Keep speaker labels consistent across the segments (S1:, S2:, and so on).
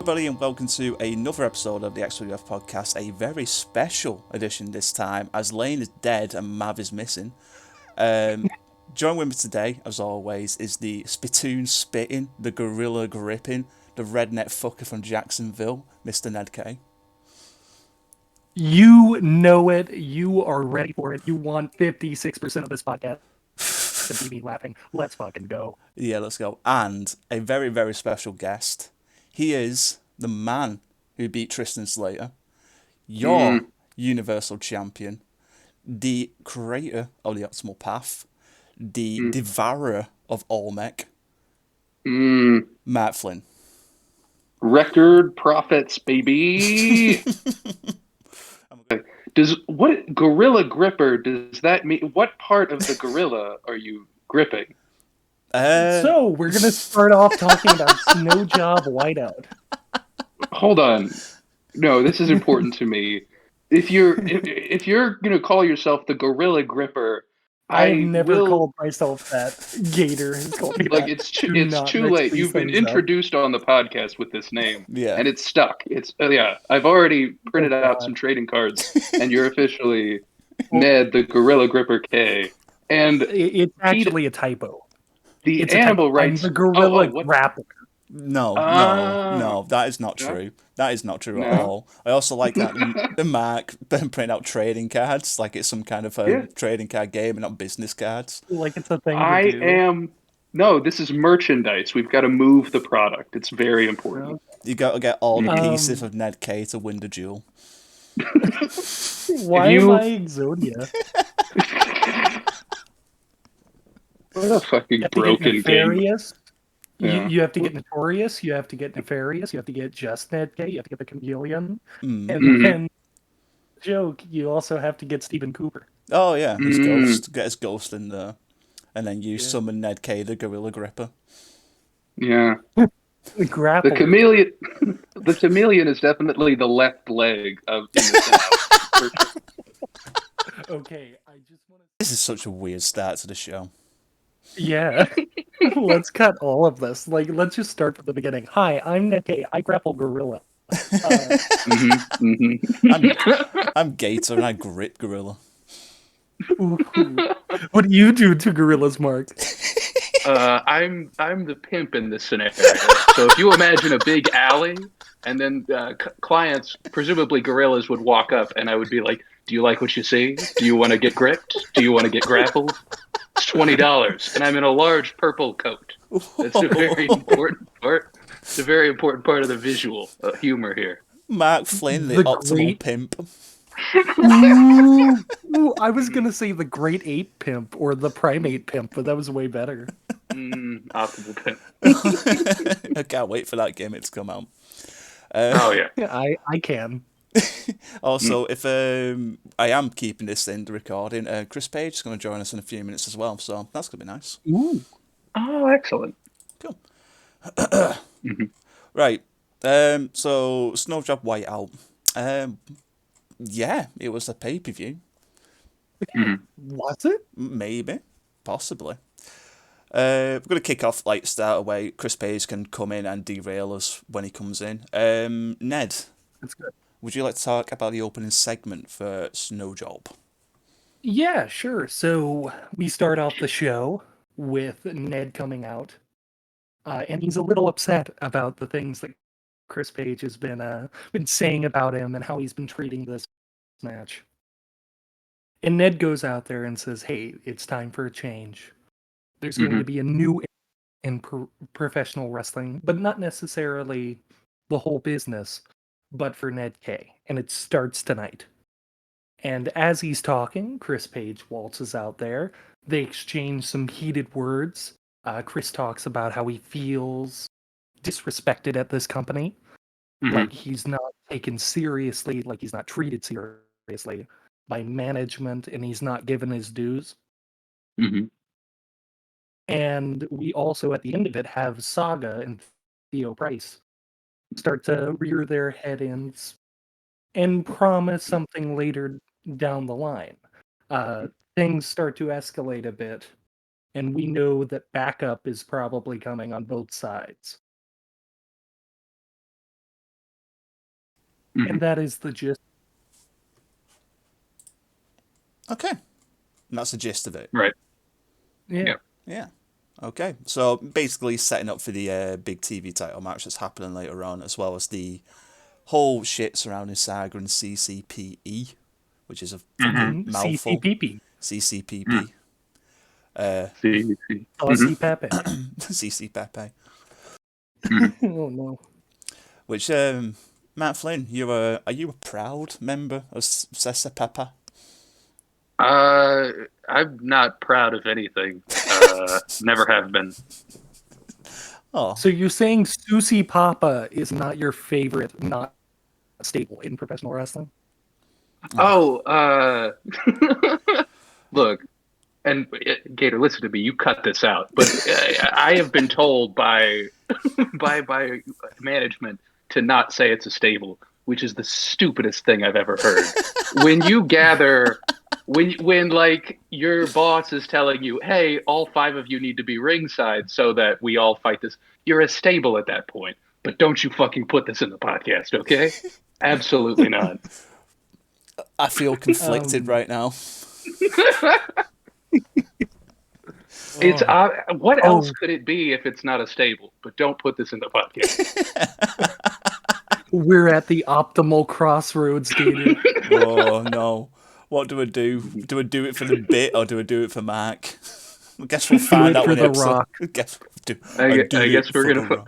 S1: Everybody, and welcome to another episode of the XWF podcast, a very special edition this time, as Lane is dead and Mav is missing. Joining with me today, as always, is the spittoon spitting, the gorilla gripping, the redneck fucker from Jacksonville, Mr. Ned Kaye.
S2: You know it. You are ready for it. You want 56% of this podcast to be me laughing. Let's fucking go.
S1: Yeah, let's go. And a very, very special guest. He is the man who beat Tristan Slater, your Universal Champion, the creator of the Optimal Path, the devourer of Olmec, Mark Flynn.
S3: Record profits, baby. Gorilla gripper, does that mean, what part of the gorilla are you gripping?
S2: So we're gonna start off talking about Snow Job Whiteout.
S3: Hold on. No, this is important to me. If you're gonna call yourself the gorilla gripper,
S2: I have never called myself that. Gator has called me
S3: like
S2: that.
S3: it's too late. You've been introduced on the podcast with this name, and it's stuck. I've already printed out some trading cards, and you're officially Ned the Gorilla Gripper K. And
S2: it's actually a typo.
S3: The animal rights.
S2: I'm the gorilla grappler.
S1: No, that is not true. That is not true at all. I also like that the Mark printing out trading cards, like it's some kind of a trading card game and not business cards.
S2: Like it's a thing.
S3: No, this is merchandise. We've got to move the product. It's very important.
S1: You got to get all the pieces of Ned Kaye to win the duel.
S2: Why am I Exodia?
S3: What a fucking broken game.
S2: You have to get Notorious, you have to get Nefarious, you have to get Just Ned Kaye, you have to get the Chameleon. And then, joke, you also have to get Stephen Cooper.
S1: Oh, yeah, his ghost. Get his ghost in there. And then you summon Ned Kaye, the Gorilla Gripper.
S3: Yeah.
S2: The
S3: chameleon. The chameleon is definitely the left leg of this house.
S2: Okay, I just want to.
S1: This is such a weird start to the show.
S2: Yeah. Let's cut all of this. Let's just start from the beginning. Hi, I'm Ned Kaye. I grapple gorilla.
S1: I'm Gator and I grip gorilla.
S2: Ooh. What do you do to gorillas, Mark?
S3: I'm the pimp in this scenario. So if you imagine a big alley, and then clients, presumably gorillas, would walk up, and I would be like, "Do you like what you see? Do you want to get gripped? Do you want to get grappled? It's $20, and I'm in a large purple coat." That's a very important part. It's a very important part of the visual humor here.
S1: Mark Flynn, the optimal pimp.
S2: Ooh, I was gonna say the Great Ape Pimp or the Primate Pimp, but that was way better.
S3: Optimal pimp.
S1: I can't wait for that gimmick to come out.
S3: Yeah,
S2: I can.
S1: Also, if I am keeping this in the recording, Chris Page is going to join us in a few minutes as well, so that's going to be nice.
S2: Ooh.
S3: Oh, excellent.
S1: Cool. Right. So, Snowjob Whiteout. Yeah, it was a pay-per-view.
S2: Was it?
S1: Maybe. Possibly. We're going to kick off, start away. Chris Page can come in and derail us when he comes in. Ned.
S2: That's good.
S1: Would you like to talk about the opening segment for Snowjob?
S2: Yeah, sure. So we start off the show with Ned coming out, and he's a little upset about the things that Chris Page has been saying about him and how he's been treating this match. And Ned goes out there and says, "Hey, it's time for a change. There's going to be a new in professional wrestling, but not necessarily the whole business, but for Ned Kaye, and it starts tonight." And as he's talking, Chris Page waltzes out there. They exchange some heated words. Chris talks about how he feels disrespected at this company. Like he's not taken seriously, like he's not treated seriously by management, and he's not given his dues. And we also, at the end of it, have Saga and Theo Price start to rear their head ends and promise something later down the line. Things start to escalate a bit, and we know that backup is probably coming on both sides. And that is the gist.
S1: Okay. And that's the gist of it.
S3: Right.
S2: Yeah.
S1: Yeah. Okay. So basically setting up for the big TV title match that's happening later on, as well as the whole shit surrounding Saga and CCPE, which is a fucking mouthful.
S2: CCPP.
S1: CCPP.
S3: See.
S2: Aussie Pepe.
S1: CC Pepe.
S2: Oh, no.
S1: Which, Matt Flynn, are you a proud member of CC Pepe?
S3: I'm not proud of anything. Never have been.
S1: Oh.
S2: So you're saying Susie Papa is not your favorite, not stable in professional wrestling?
S3: Oh, look, and Gator, listen to me. You cut this out, but I have been told by management to not say it's a stable, which is the stupidest thing I've ever heard. When you gather, when like your boss is telling you, "Hey, all 5 of you need to be ringside so that we all fight this," you're a stable at that point. But don't you fucking put this in the podcast, okay? Absolutely not.
S1: I feel conflicted right now.
S3: It's what else could it be if it's not a stable? But don't put this in the podcast.
S2: We're at the optimal crossroads, Gator.
S1: Oh no! What do I do? Do I do it for the bit or do I do it for Mark? I guess we'll find out when the episode.
S2: Rock.
S1: I guess
S3: I guess we're gonna.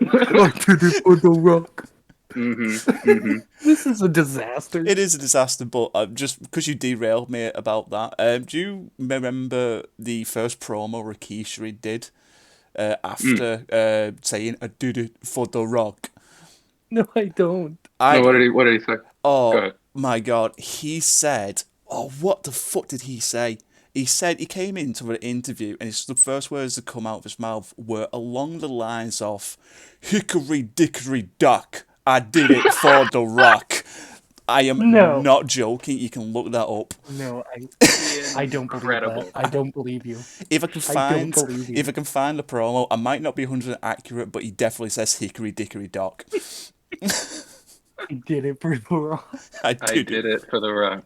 S2: I did it for the Rock. This is a disaster.
S1: It is a disaster, but just because you derailed me about that, do you remember the first promo Rikishi did after saying "I did it for the Rock"?
S2: No, I don't.
S3: What did he say?
S1: Oh my god, he said, "Oh, what the fuck did he say?" He said he came into an interview and the first words that come out of his mouth were along the lines of "Hickory dickory dock, I did it for the Rock." I am not joking. You can look that up.
S2: No, I don't believe that. I don't believe you.
S1: If I can find the promo, I might not be 100% accurate, but he definitely says "Hickory dickory dock."
S2: I did it for the Rock.
S3: I did it for the Rock.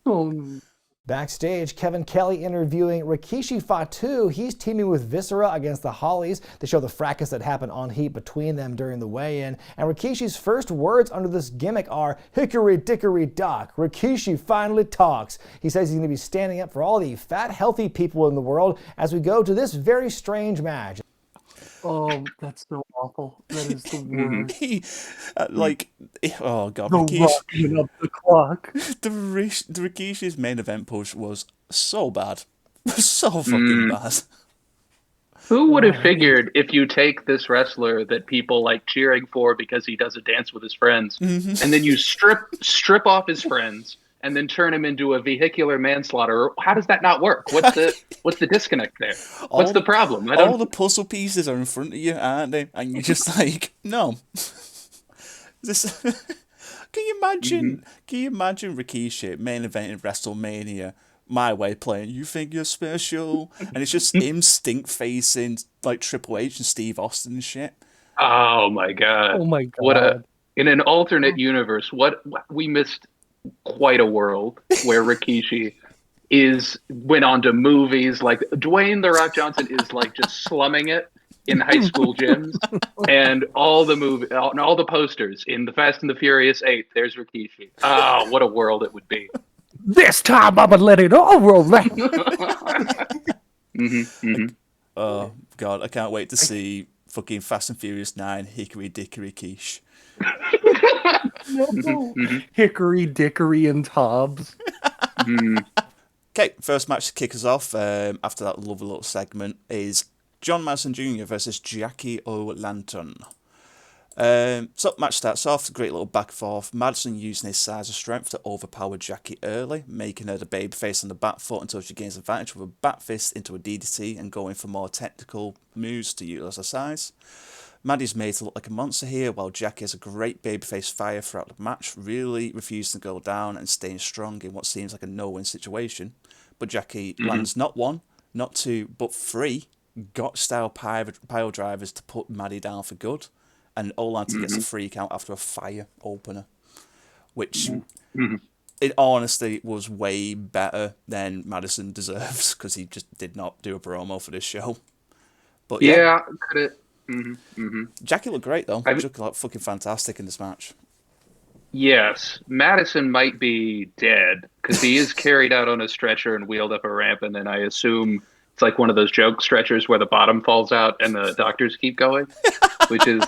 S2: Oh.
S4: Backstage, Kevin Kelly interviewing Rikishi Fatu. He's teaming with Viscera against the Hollies. They show the fracas that happened on Heat between them during the weigh-in. And Rikishi's first words under this gimmick are, "Hickory dickory dock, Rikishi finally talks." He says he's going to be standing up for all the fat, healthy people in the world as we go to this very strange match.
S2: Oh, that's so awful. That is the worst.
S1: Oh god,
S2: the rocking up the clock.
S1: The Rikishi's main event push was so bad. So fucking bad.
S3: Who would have figured if you take this wrestler that people like cheering for because he does a dance with his friends, and then you strip off his friends and then turn him into a vehicular manslaughter? How does that not work? What's the disconnect there? What's the problem?
S1: All the puzzle pieces are in front of you, aren't they? And you're just like, no. This. Can you imagine? Can you imagine Rikishi main event in WrestleMania? My way playing "You Think You're Special," and it's just him stink facing like Triple H and Steve Austin and shit.
S3: Oh my god!
S2: Oh my god!
S3: In an alternate universe, what we missed quite a world where Rikishi went on to movies like Dwayne The Rock Johnson is like just slumming it in high school gyms, and all the posters in the Fast and the Furious 8. There's Rikishi. Oh, what a world it would be!
S2: This time I'm gonna let it all roll out.
S1: Oh god, I can't wait to see fucking Fast and Furious 9 Hickory Dickory Quiche.
S2: Hickory Dickory and Hobbs.
S1: Okay, first match to kick us off after that lovely little segment is John Madison Jr. versus Jacki O'Lantern. So match starts off, great little back and forth. Madison using his size and strength to overpower Jacki early, making her the babyface on the back foot until she gains advantage with a back fist into a DDT and going for more technical moves to utilise her size. Maddie's made to look like a monster here, while Jacki has a great babyface fire throughout the match, really refusing to go down and staying strong in what seems like a no-win situation. But Jacki lands not one, not two, but three got-style pile drivers to put Maddie down for good. and Olanter gets a freak out after a fire opener, which, in honesty, was way better than Madison deserves, because he just did not do a promo for this show. But
S3: yeah, could it?
S1: Jacki looked great, though. She looked fucking fantastic in this match.
S3: Yes, Madison might be dead because he is carried out on a stretcher and wheeled up a ramp, and then I assume it's like one of those joke stretchers where the bottom falls out and the doctors keep going, which is,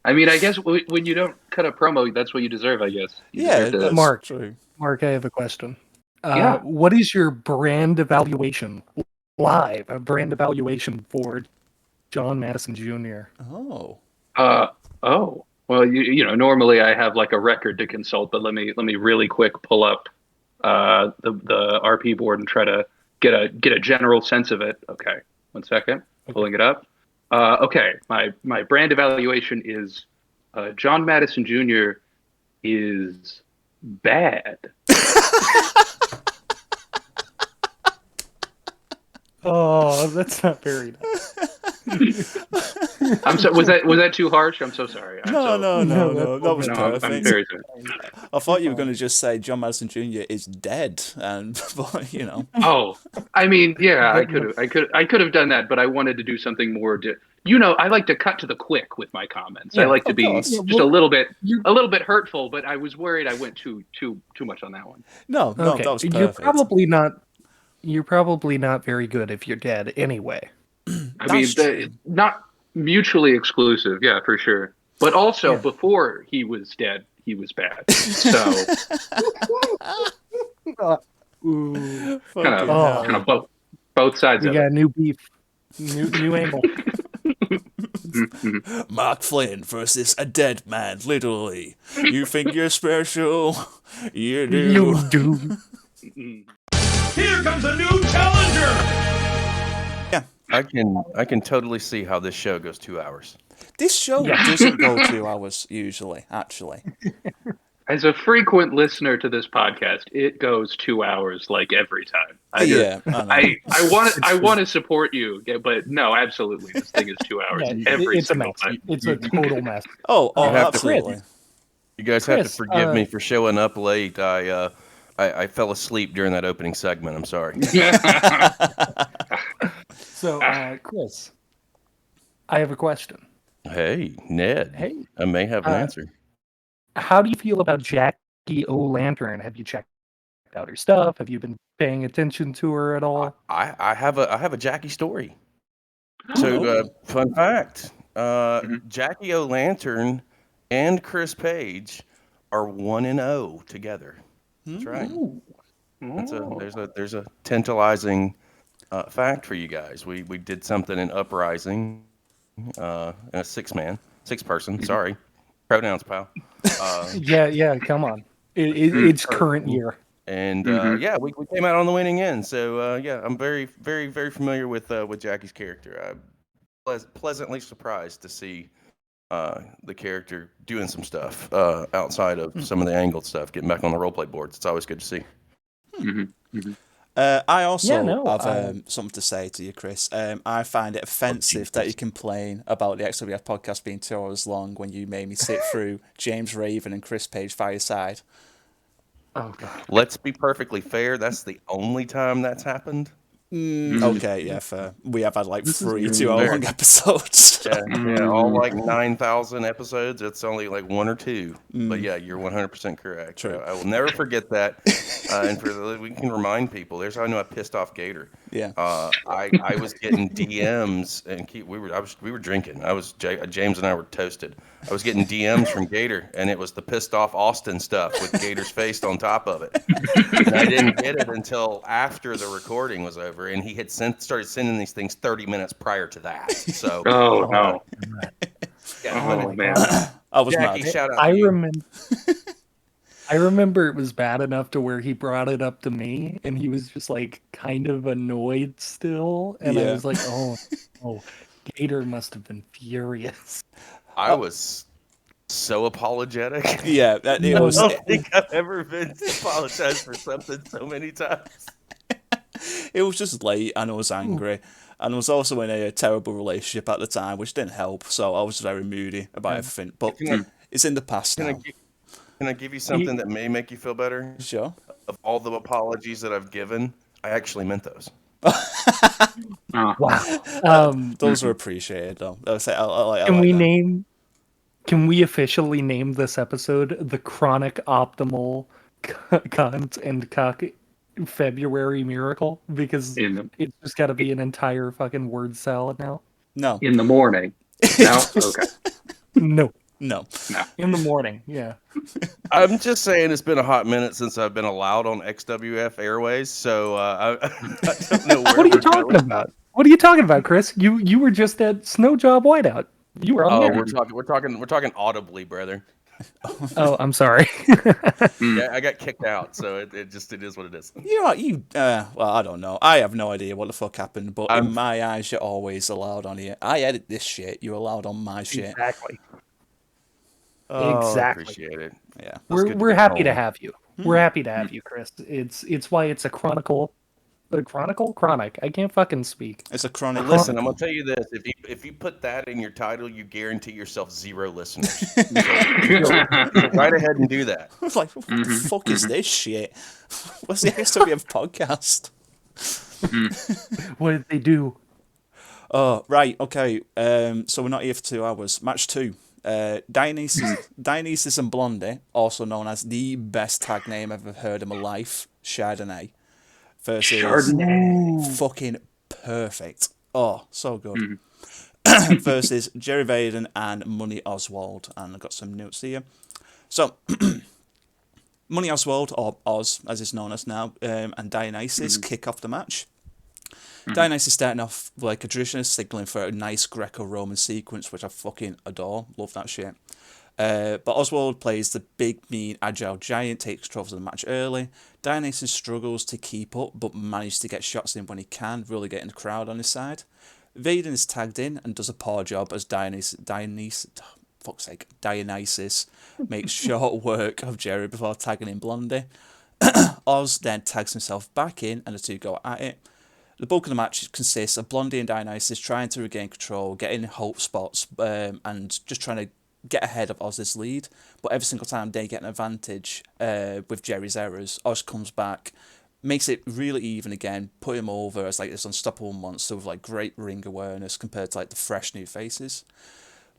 S3: I mean, I guess when you don't cut a promo, that's what you deserve, I guess.
S1: That's
S2: Mark,
S1: true.
S2: Mark, I have a question.
S3: Yeah.
S2: What is your brand evaluation live? A brand evaluation for John Madison Jr.
S3: Well, you know, normally I have like a record to consult, but let me really quick pull up the RP board and try to get a general sense of it. Okay, 1 second, pulling it up. Okay, my brand evaluation is John Madison Jr. is bad.
S2: Oh, that's not very nice.
S3: I'm so was that too harsh? I'm so sorry.
S1: No, that was perfect.
S3: I'm very sorry.
S1: I thought you were going to just say John Madison Jr. is dead, but you know.
S3: Oh, I mean, yeah, I could have done that, but I wanted to do something more. You know, I like to cut to the quick with my comments. I like to be just a little bit hurtful, but I was worried I went too much on that one.
S1: No,
S2: Okay.
S1: that was perfect.
S2: You're probably not very good if you're dead anyway.
S3: I mean, not mutually exclusive, yeah, for sure. But also, before he was dead, he was bad. So, kind of both sides
S2: we
S3: of
S2: got
S3: it.
S2: a new beef, new angle.
S1: Mark Flynn versus a dead man, literally. You think you're special? You do.
S2: You do.
S5: Here comes a new challenger!
S1: Yeah.
S6: I can totally see how this show goes 2 hours.
S1: This show doesn't go 2 hours, usually, actually.
S3: As a frequent listener to this podcast, it goes 2 hours like every time. I want to support you, but no, absolutely, this thing is 2 hours every single time.
S2: It's a total mess.
S1: Oh, absolutely.
S6: You guys have to forgive me for showing up late. I fell asleep during that opening segment. I'm sorry.
S2: So, Chris, I have a question.
S6: Hey, Ned.
S2: Hey.
S6: I may have an answer.
S2: How do you feel about Jacki O'Lantern? Have you checked out her stuff? Have you been paying attention to her at all?
S6: I have a Jacki story. So, fun fact: Jacki O'Lantern and Chris Page are 1-0 together. That's right. There's a tantalizing fact for you guys. We did something in Uprising, a six person. Sorry, pronouns, pal.
S2: Yeah. Come on, it's current year.
S6: And we came out on the winning end. So I'm very, very, very familiar with Jacki's character. I'm pleasantly surprised to see the character doing some stuff outside of some of the angled stuff, getting back on the roleplay boards. It's always good to see.
S1: I also have something to say to you, Chris. I find it offensive that you complain about the XWF podcast being 2 hours long when you made me sit through James Raven and Chris Page Fireside.
S2: Oh, God.
S6: Let's be perfectly fair. That's the only time that's happened.
S1: Okay, yeah, fair. We have had like 3 2-hour-long episodes.
S6: Yeah, all like 9,000 episodes. It's only like 1 or 2. But yeah, you're 100% correct.
S1: True.
S6: I will never forget that. And we can remind people. There's how I know I pissed off Gator.
S1: Yeah.
S6: I was getting DMs and we were drinking. James and I were toasted. I was getting DMs from Gator, and it was the pissed off Austin stuff with Gator's face on top of it. And I didn't get it until after the recording was over, and he had started sending these things 30 minutes prior to that. So.
S3: Oh no.
S6: Yeah,
S3: man.
S1: I was
S6: Jacki,
S1: mad.
S6: shout out to you.
S2: I remember it was bad enough to where he brought it up to me, and he was just like kind of annoyed still, and I was like, oh, Gator must have been furious.
S6: I was so apologetic.
S1: Yeah, it was.
S6: I don't think I've ever been apologized for something so many times.
S1: It was just late, and I was angry, and I was also in a terrible relationship at the time, which didn't help. So I was very moody about everything. But it's in the past now.
S6: Can I give you something that may make you feel better?
S1: Sure.
S6: Of all the apologies that I've given, I actually meant those.
S2: Wow.
S1: Those are appreciated, though.
S2: Can we officially name this episode the Chronic Optimal Cunt and Cock February Miracle? Because it's just got to be an entire fucking word salad now.
S1: No.
S3: In the morning. No? Okay.
S2: No. In the morning, yeah.
S6: I'm just saying it's been a hot minute since I've been allowed on XWF Airways, so I don't know where
S2: What are you talking about? What are you talking about, Chris? You were just at Snow Job Whiteout. You were on there.
S6: We're talking audibly, brother.
S2: Oh, I'm sorry.
S6: Yeah, I got kicked out, so it is what it is.
S1: Well, I don't know. I have no idea what the fuck happened, but in my eyes, you're always allowed on here. I edit this shit. You're allowed on my shit.
S2: Exactly.
S6: Oh,
S2: exactly.
S6: I appreciate it.
S1: Yeah,
S2: we're happy to have you. We're happy to have you, Chris. It's why it's a chronic. I can't fucking speak.
S1: It's a chronic.
S6: Listen, I'm gonna tell you this: if you put that in your title, you guarantee yourself 0 listeners. So, right ahead and do that.
S1: I was like, what the fuck is this shit? What's the XWF podcast?
S2: What did they do?
S1: Oh, right, okay. So we're not here for 2 hours. Match 2. Dionysus and Blondie, also known as the best tag name I've ever heard in my life, Chardonnay, versus fucking perfect. Oh, so good. Versus Jerry Vaden and Money Oswald. And I've got some notes here. So, Money Oswald, or Oz, as it's known as now, and Dionysus kick off the match. Dionysus starting off like a traditionalist, signaling for a nice Greco-Roman sequence, which I fucking adore. Love that shit. But Oswald plays the big, mean, agile giant, takes control of the match early. Dionysus struggles to keep up, but manages to get shots in when he can, really getting the crowd on his side. Vaden is tagged in and does a poor job as Dionysus makes short work of Jerry before tagging in Blondie. Oz then tags himself back in, and the two go at it. The bulk of the match consists of Blondie and Dionysus trying to regain control, getting hope spots, and just trying to get ahead of Oz's lead. But every single time they get an advantage with Jerry's errors, Oz comes back, makes it really even again, put him over as like this unstoppable monster with like great ring awareness compared to like the fresh new faces.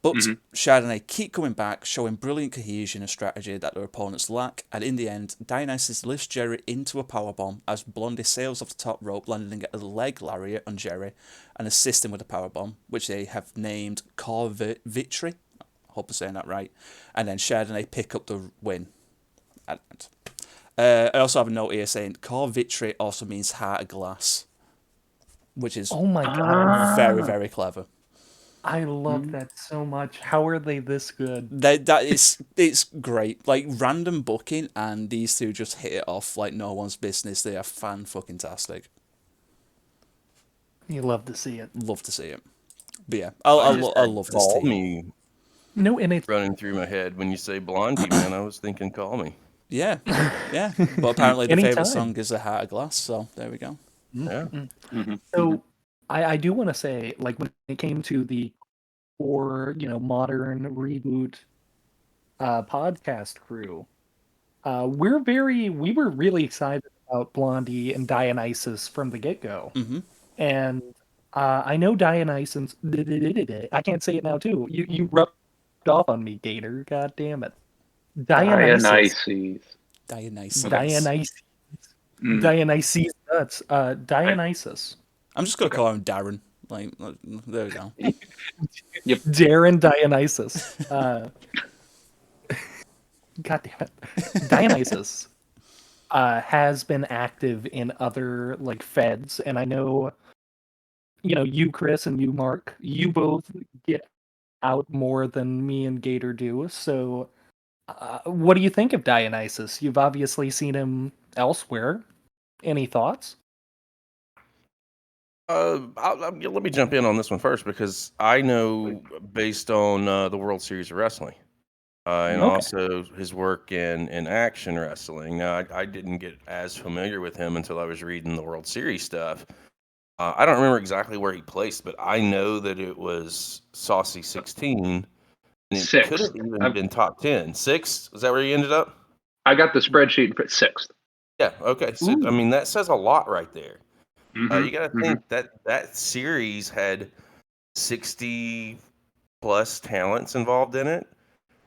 S1: But Chardonnay keep coming back, showing brilliant cohesion and strategy that their opponents lack, and in the end, Dionysus lifts Jerry into a powerbomb as Blondie sails off the top rope, landing a leg lariat on Jerry, and assists him with a powerbomb, which they have named Core Victory. I hope I'm saying that right. And then Chardonnay pick up the win. I also have a note here saying Core Victory also means heart of glass, which is
S2: oh my god,
S1: very, very clever.
S2: I love that so much. How are they this good?
S1: It's great. Like random booking, and these two just hit it off like no one's business. They are fan-fucking-tastic.
S2: You love to see it.
S1: Love to see it. But yeah, I love this team.
S6: Me.
S2: No, and it's
S6: running through my head when you say Blondie, man. I was thinking, call me.
S1: Yeah. But apparently the favorite song is "A Heart of Glass," so there we go.
S6: Yeah.
S2: So I do want to say, like when it came to the modern reboot podcast crew, we were really excited about Blondie and Dionysus from the get-go. And I know Dionysus, I can't say it now too. You rubbed off on me, Gator. God damn it. Dionysus nuts. Dionysus.
S1: I'm just gonna call him Darren. Like, there we go.
S2: Yep. Darren Dionysus. God damn it. Dionysus has been active in other like feds, and I know, you, Chris, and you, Mark, you both get out more than me and Gator do. So, what do you think of Dionysus? You've obviously seen him elsewhere. Any thoughts?
S6: Let me jump in on this one first because I know based on the World Series of Wrestling. and
S2: Okay.
S6: also his work in action wrestling. Now, I didn't get as familiar with him until I was reading the World Series stuff. I don't remember exactly where he placed, but I know that it was Saucy 16, and it could have
S3: Sixth.
S6: even been top 10. Sixth? Is that where he ended up?
S3: I got the spreadsheet for sixth.
S6: Yeah, okay. So, I
S2: Ooh.
S6: mean, that says a lot right there. You got to
S3: Mhm.
S6: think that series had 60 plus talents involved in it.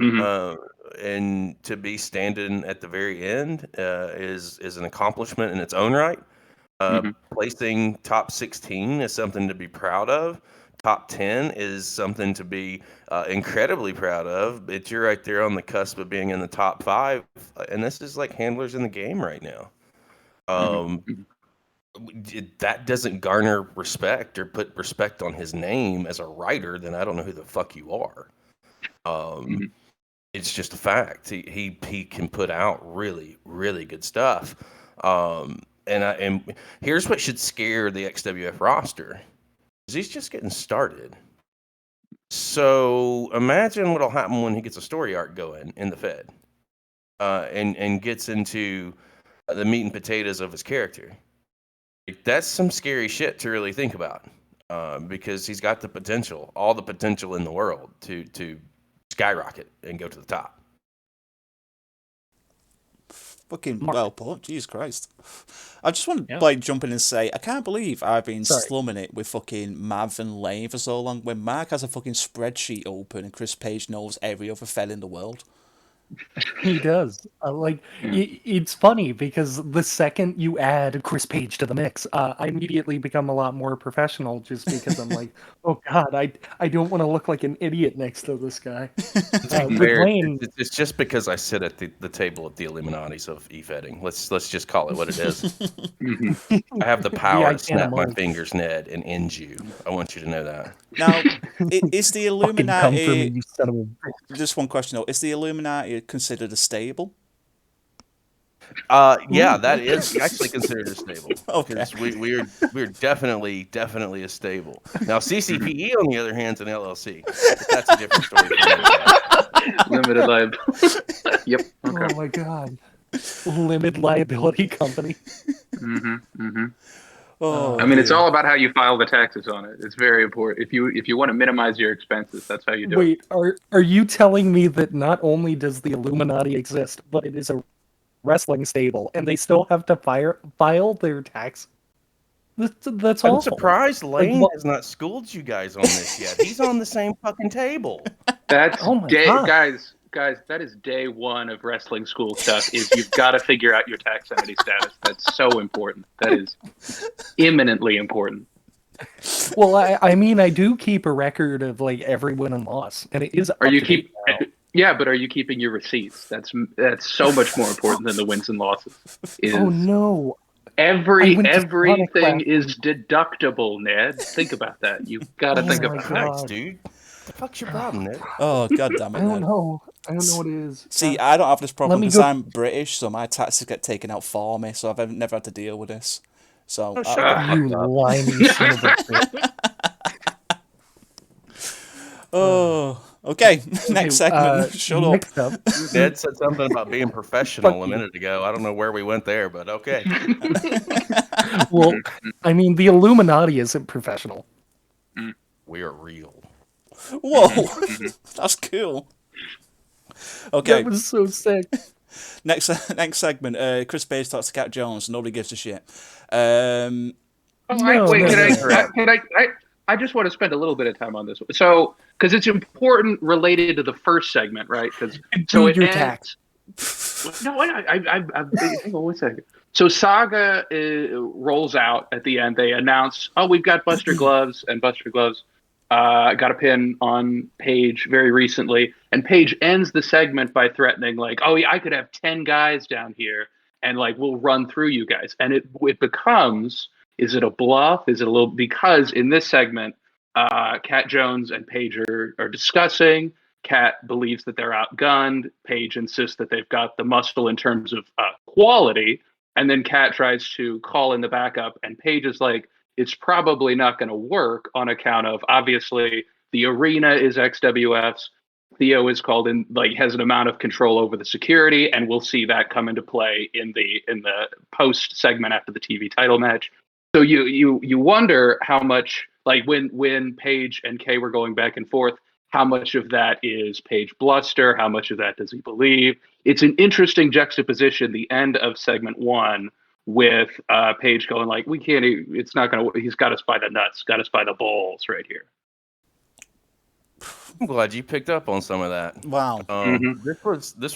S3: Mhm.
S6: And to be standing at the very end is an accomplishment in its own right. Placing top 16 is something to be proud of. Top 10 is something to be incredibly proud of. But you're right there on the cusp of being in the top 5, and this is like handlers in the game right now. That doesn't garner respect or put respect on his name as a writer, then I don't know who the fuck you are. It's just a fact. He can put out really, really good stuff. And here's what should scare the XWF roster, is he's just getting started. So imagine what'll happen when he gets a story arc going in the Fed, and gets into the meat and potatoes of his character. That's some scary shit to really think about, because he's got the potential, all the potential in the world to skyrocket and go to the top.
S1: Fucking
S2: Mark.
S1: well put. Jesus Christ. I just want to
S2: Yeah.
S1: like jump in and say I can't believe I've been
S2: Sorry.
S1: slumming it with fucking Mav and Lane for so long when Mark has a fucking spreadsheet open and Chris Page knows every other fella in the world.
S2: He does. It's funny because the second you add Chris Page to the mix, I immediately become a lot more professional just because I'm like, oh God, I don't want to look like an idiot next to this guy. With Lane,
S6: It's just because I sit at the table at the Illuminatis of e-fetting. Let's just call it what it is. I have the power to snap my fingers, Ned, and end you. I want you to know that.
S1: Now, is the
S2: fucking come for me,
S1: Illuminati...
S2: you son of a bitch.
S1: Just one question though. Is the Illuminati considered a stable?
S6: Yeah, that is actually considered a stable.
S1: Okay.
S6: Because we're definitely a stable. Now CCPE on the other hand is an LLC. But that's a different story.
S3: Limited liability. Yep. Okay.
S2: Oh my God. Limited liability company.
S1: Oh,
S3: I mean, it's all about how you file the taxes on it. It's very important. If you want to minimize your expenses, that's how you do it.
S2: Wait, are you telling me that not only does the Illuminati exist, but it is a wrestling stable, and they still have to file their tax? That's
S6: I'm
S2: awful.
S6: surprised Lane
S2: what-
S6: has not schooled you guys on this yet. He's on the same fucking table.
S3: That's
S2: Oh my God.
S3: guys. That is day one of wrestling school stuff. Is you've got to figure out your tax entity status. That's so important. That is imminently important.
S2: Well, I mean, I do keep a record of like every win and loss, and it is.
S3: Are you
S2: up to date
S3: keep?
S2: now.
S3: Yeah, but are you keeping your receipts? That's so much more important than the wins and losses.
S2: Oh no!
S3: Everything
S2: Sonic
S3: is deductible, Ned. Think about that. You've got to
S2: Oh
S3: think
S2: my
S3: about
S2: God.
S6: Nice, dude. What the fuck's your problem, Ned?
S1: Oh, god damn it,
S2: I don't
S1: Ned.
S2: know. I don't know what it is.
S1: See, I don't have this problem
S2: me
S1: because
S2: go-
S1: I'm British, so my taxes get taken out for me, so I've never had to deal with this. So,
S6: Oh, shut the
S2: You
S6: fuck up.
S2: limey son of a bitch.
S1: okay, next segment. Shut up.
S2: Next up,
S6: Ned said something about being professional a minute ago. I don't know where we went there, but okay.
S2: well, I mean, the Illuminati isn't professional.
S6: We are real.
S1: Whoa, that's cool. Okay,
S2: That was so sick.
S1: next segment. Chris Page talks to Cat Jones. Nobody gives a shit.
S3: Can I just want to spend a little bit of time on this. So, because it's important related to the first segment, right? Because so it
S2: your
S3: ends. No, hang on one second. So Saga rolls out at the end. They announce, "Oh, we've got Buster Gloves," and Buster Gloves got a pin on Page very recently. And Page ends the segment by threatening, like, "Oh, yeah, I could have 10 guys down here, and like we'll run through you guys." And it becomes. Is it a bluff? Is it a little... Because in this segment, Cat Jones and Page are discussing. Cat believes that they're outgunned. Page insists that they've got the muscle in terms of quality. And then Cat tries to call in the backup. And Page is like, it's probably not going to work on account of, obviously, the arena is XWF's. Theo is called in, like, has an amount of control over the security, and we'll see that come into play in the post segment after the TV title match. So you wonder how much, like, when Paige and Kaye were going back and forth, how much of that is Paige bluster? How much of that does he believe? It's an interesting juxtaposition, the end of segment 1, with Paige going like, we can't, it's not going to, he's got us by the nuts, got us by the balls right here.
S6: I'm glad you picked up on some of that.
S1: Wow.
S6: This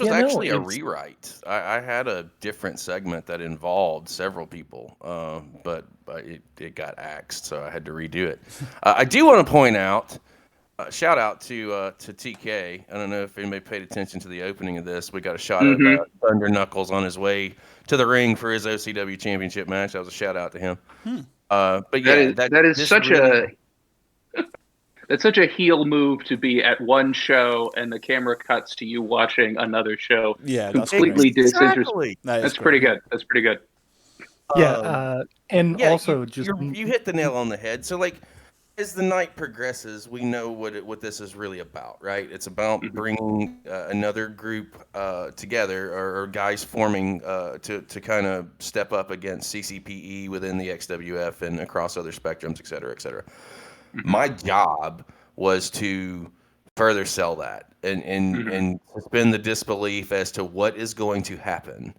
S6: was actually a rewrite. I had a different segment that involved several people, but it got axed, so I had to redo it. I do want to point out, shout out to TK. I don't know if anybody paid attention to the opening of this. We got a shot of Thunder Knuckles on his way to the ring for his OCW championship match. That was a shout out to him. But yeah,
S3: that is such really... It's such a heel move to be at one show and the camera cuts to you watching another show.
S1: Yeah,
S3: completely disinterested.
S6: Exactly.
S3: That's pretty good. That's pretty good.
S2: Yeah, and
S6: yeah,
S2: also
S6: you hit the nail on the head. So, like, as the night progresses, we know what this is really about, right? It's about bringing another group together, or guys forming to kind of step up against CCPE within the XWF and across other spectrums, et cetera, et cetera. My job was to further sell that and suspend the disbelief as to what is going to happen.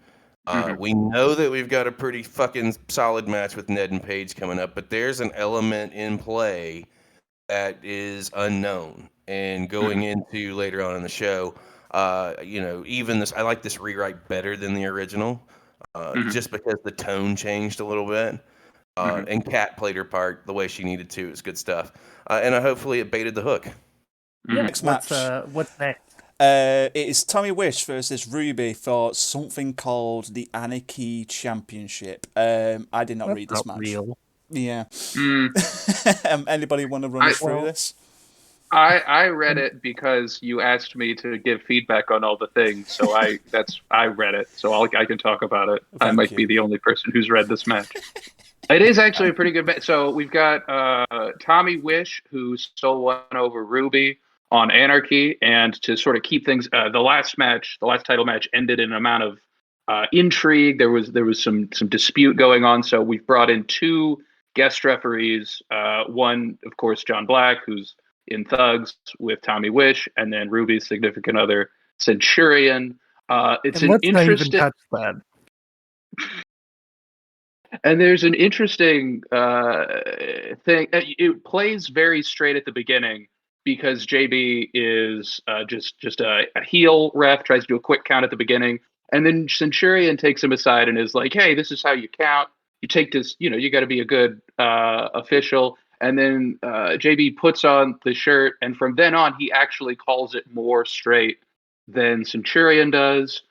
S6: We know that we've got a pretty fucking solid match with Ned and Paige coming up, but there's an element in play that is unknown. And going into later on in the show, even this, I like this rewrite better than the original, just because the tone changed a little bit. And Kat played her part the way she needed to. It was good stuff. And hopefully it baited the hook.
S1: Next match.
S2: What's next?
S1: It is Tommy Wish versus Ruby for something called the Anarchy Championship. I did not read this match.
S2: Real.
S1: Yeah. Anybody want to run us through this?
S3: I read it because you asked me to give feedback on all the things, so I read it, so I can talk about it. I might be the only person who's read this match. It is actually a pretty good match. So we've got Tommy Wish, who stole one over Ruby on Anarchy, and to sort of keep things, the last title match ended in an amount of intrigue. There was some dispute going on, so we've brought in 2 guest referees. One, of course, John Black, who's in Thugs with Tommy Wish, and then Ruby's significant other, Centurion. It's an interesting.
S2: Not even touch that.
S3: And there's an interesting thing. It plays very straight at the beginning because JB is just a heel ref, tries to do a quick count at the beginning, and then Centurion takes him aside and is like, "Hey, this is how you count. You take this. You got to be a good official." And then JB puts on the shirt, and from then on, he actually calls it more straight than Centurion does.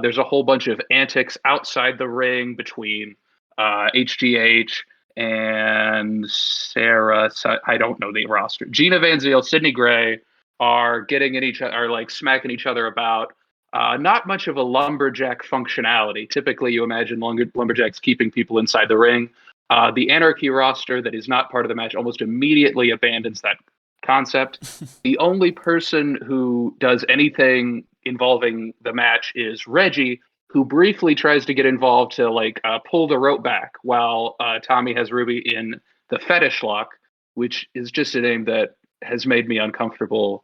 S3: There's a whole bunch of antics outside the ring between HGH and Sarah, I don't know the roster. Gina Van Zyl, Sydney Gray are getting in each other, are like smacking each other about. Not much of a lumberjack functionality. Typically, you imagine lumberjacks keeping people inside the ring. The Anarchy roster that is not part of the match almost immediately abandons that concept. The only person who does anything involving the match is Reggie, who briefly tries to get involved to pull the rope back while Tommy has Ruby in the fetish lock, which is just a name that has made me uncomfortable.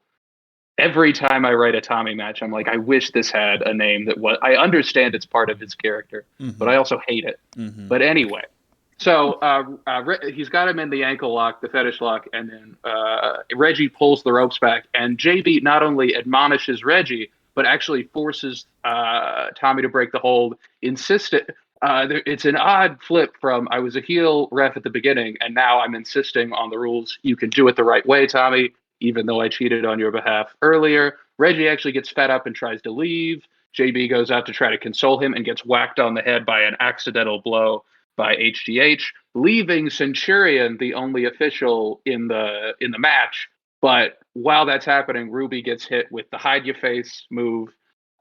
S3: Every time I write a Tommy match, I'm like, I wish this had a name that was. I understand it's part of his character, but I also hate it. But anyway, so he's got him in the ankle lock, the fetish lock, and then Reggie pulls the ropes back, and JB not only admonishes Reggie, but actually forces Tommy to break the hold. It's an odd flip from I was a heel ref at the beginning, and now I'm insisting on the rules. You can do it the right way, Tommy, even though I cheated on your behalf earlier. Reggie actually gets fed up and tries to leave. JB goes out to try to console him and gets whacked on the head by an accidental blow by HGH, leaving Centurion the only official in the match. But while that's happening, Ruby gets hit with the hide your face move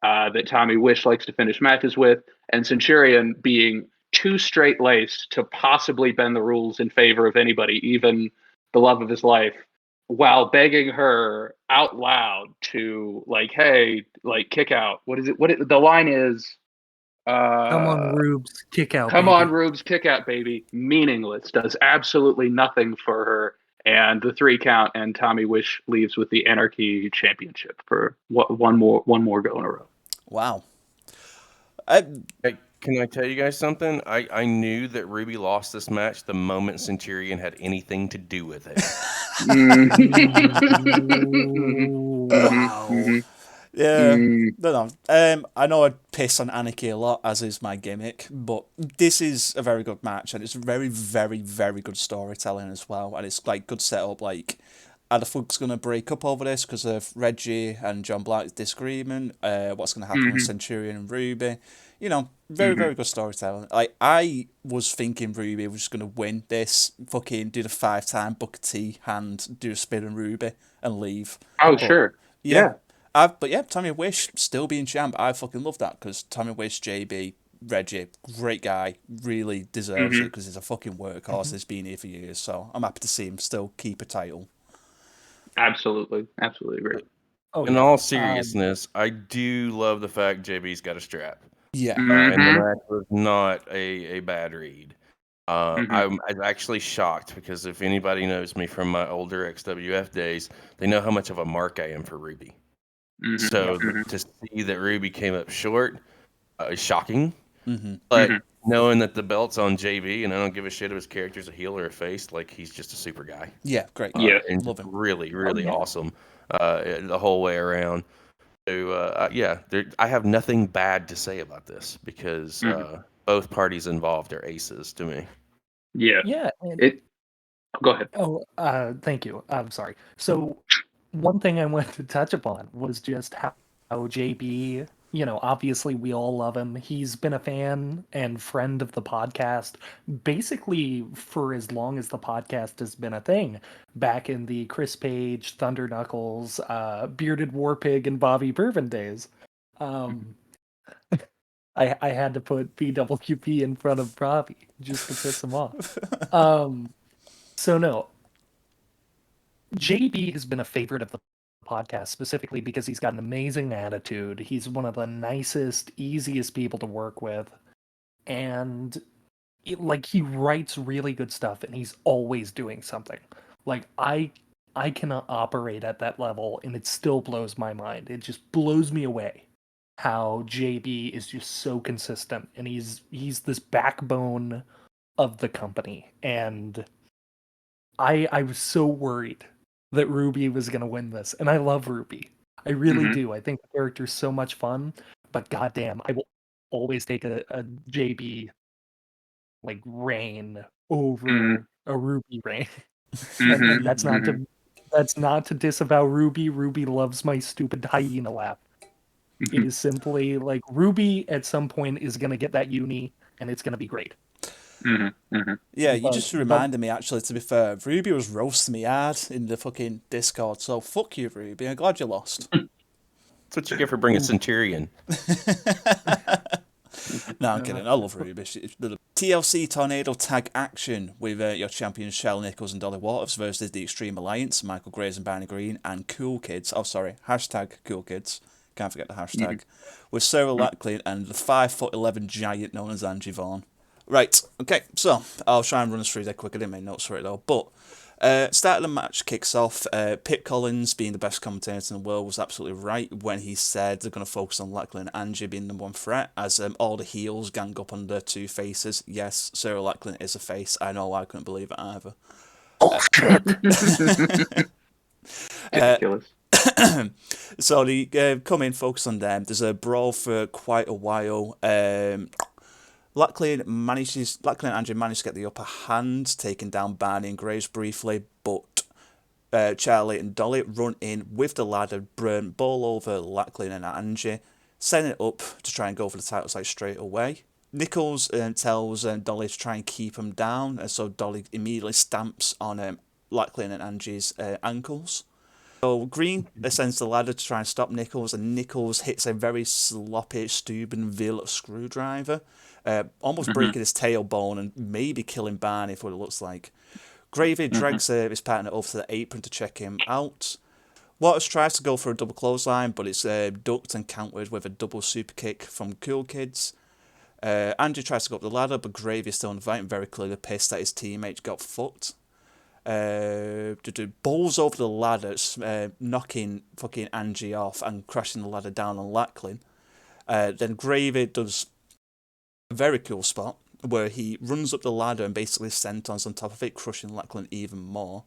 S3: that Tommy Wish likes to finish matches with, and Centurion, being too straight-laced to possibly bend the rules in favor of anybody, even the love of his life, while begging her out loud to like, hey, like kick out. What is it? The line is?
S2: Come on, Rubes, kick out,
S3: Come
S2: baby.
S3: on, Rubes, kick out, baby. Meaningless. Does absolutely nothing for her. And the 3 count, and Tommy Wish leaves with the Anarchy Championship for one more go in a row.
S1: Wow.
S6: Hey, can I tell you guys something? I knew that Ruby lost this match the moment Centurion had anything to do with it.
S2: Wow.
S1: Yeah, no. I know I piss on Anarchy a lot, as is my gimmick, but this is a very good match, and it's very, very, very good storytelling as well, and it's like good setup. Like, are the folks gonna break up over this because of Reggie and John Black's disagreement? What's gonna happen with Centurion and Ruby? You know, very, very good storytelling. Like, I was thinking Ruby was gonna win this, fucking do the 5-time Booker T hand, do a spin on Ruby, and leave.
S3: Oh,
S1: But,
S3: sure.
S1: yeah. But yeah, Tommy Wish still being champ. I fucking love that because Tommy Wish, JB, Reggie, great guy, really deserves it because he's a fucking workhorse. He's been here for years, so I'm happy to see him still keep a title.
S3: Absolutely agree.
S2: Oh,
S6: In
S2: yeah.
S6: all seriousness, I do love the fact JB's got a strap.
S1: Yeah.
S6: And the match was not a bad read. I'm actually shocked because if anybody knows me from my older XWF days, they know how much of a mark I am for Ruby. So to see that Ruby came up short is shocking. But knowing that the belt's on JB and I don't give a shit if his character's a heel or a face, like he's just a super guy.
S1: Yeah, great.
S6: And
S1: Love him.
S6: really, really awesome the whole way around. So I have nothing bad to say about this because both parties involved are aces to me.
S2: Yeah.
S3: Go ahead.
S2: Oh, thank you. I'm sorry. So, one thing I wanted to touch upon was just how JB, obviously we all love him. He's been a fan and friend of the podcast basically for as long as the podcast has been a thing. Back in the Chris Page, Thunder Knuckles, Bearded Warpig, and Bobby Bourbon days. I had to put BWP in front of Bobby just to piss him off. So no, JB has been a favorite of the podcast specifically because he's got an amazing attitude. He's one of the nicest, easiest people to work with, and he writes really good stuff, and he's always doing something. Like I cannot operate at that level, and it still blows my mind. It just blows me away how JB is just so consistent, and he's this backbone of the company, and I was so worried that Ruby was going to win this, and I love Ruby. I really do. I think the character's so much fun, but goddamn, I will always take a JB reign over a Ruby reign. And that's not to disavow Ruby. Ruby loves my stupid hyena laugh. It is simply like Ruby at some point is going to get that uni, and it's going to be great.
S1: Yeah, you just reminded me, actually, to be fair, Ruby was roasting me hard in the fucking Discord, so fuck you, Ruby. I'm glad you lost.
S6: That's what you get for bringing Centurion.
S1: No, I'm kidding. I love Ruby. The TLC Tornado Tag Action with your champions Shell Nichols and Dolly Waters versus the Extreme Alliance, Michael Graves and Barney Green, and Cool Kids. Oh, sorry, hashtag Cool Kids. Can't forget the hashtag. With Sarah Lackley and the 5'11" giant known as Angie Vaughn. Right, okay, so I'll try and run us through that quick. I didn't make notes for it though. But start of the match kicks off. Pip Collins, being the best commentator in the world, was absolutely right when he said they're going to focus on Lackley and Angie being the #1 threat as all the heels gang up on their two faces. Yes, Sarah Lackley is a face. I know, I couldn't believe it either.
S3: Ridiculous.
S1: So they come in, focus on them. There's a brawl for quite a while. Lackley and Angie manage to get the upper hand, taking down Barney and Graves briefly, but Charlie and Dolly run in with the ladder, burn ball over Lackley and Angie, setting it up to try and go for the titles straight away. Nichols tells Dolly to try and keep him down, so Dolly immediately stamps on Lackley and Angie's ankles. So Green ascends the ladder to try and stop Nichols, and Nichols hits a very sloppy Steubenville screwdriver, almost breaking his tailbone and maybe killing Barney for what it looks like. Gravy drags his partner over to the apron to check him out. Waters tries to go for a double clothesline, but it's ducked and countered with a double super kick from Cool Kids. Andrew tries to go up the ladder, but Gravy is still on the fight and very clearly pissed that his teammate got fucked. Bowls over the ladder, knocking fucking Angie off and crashing the ladder down on Lachlan. Then Gravy does a very cool spot where he runs up the ladder and basically sentons on top of it, crushing Lachlan even more.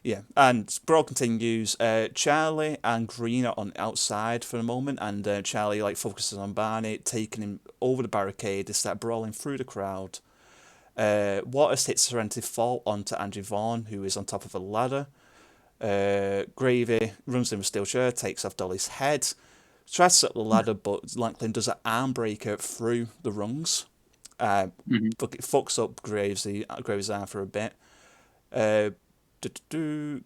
S1: Yeah, and brawl continues. Charlie and Green are on outside for a moment, and Charlie focuses on Barney, taking him over the barricade. They start brawling through the crowd. Waters hits Serenity Fall onto Andrew Vaughn, who is on top of a ladder. Gravy runs in with steel chair, takes off Dolly's head, tries to set up the ladder, but Lachlan does an arm breaker through the rungs. Fucks up Gravy's arm for a bit.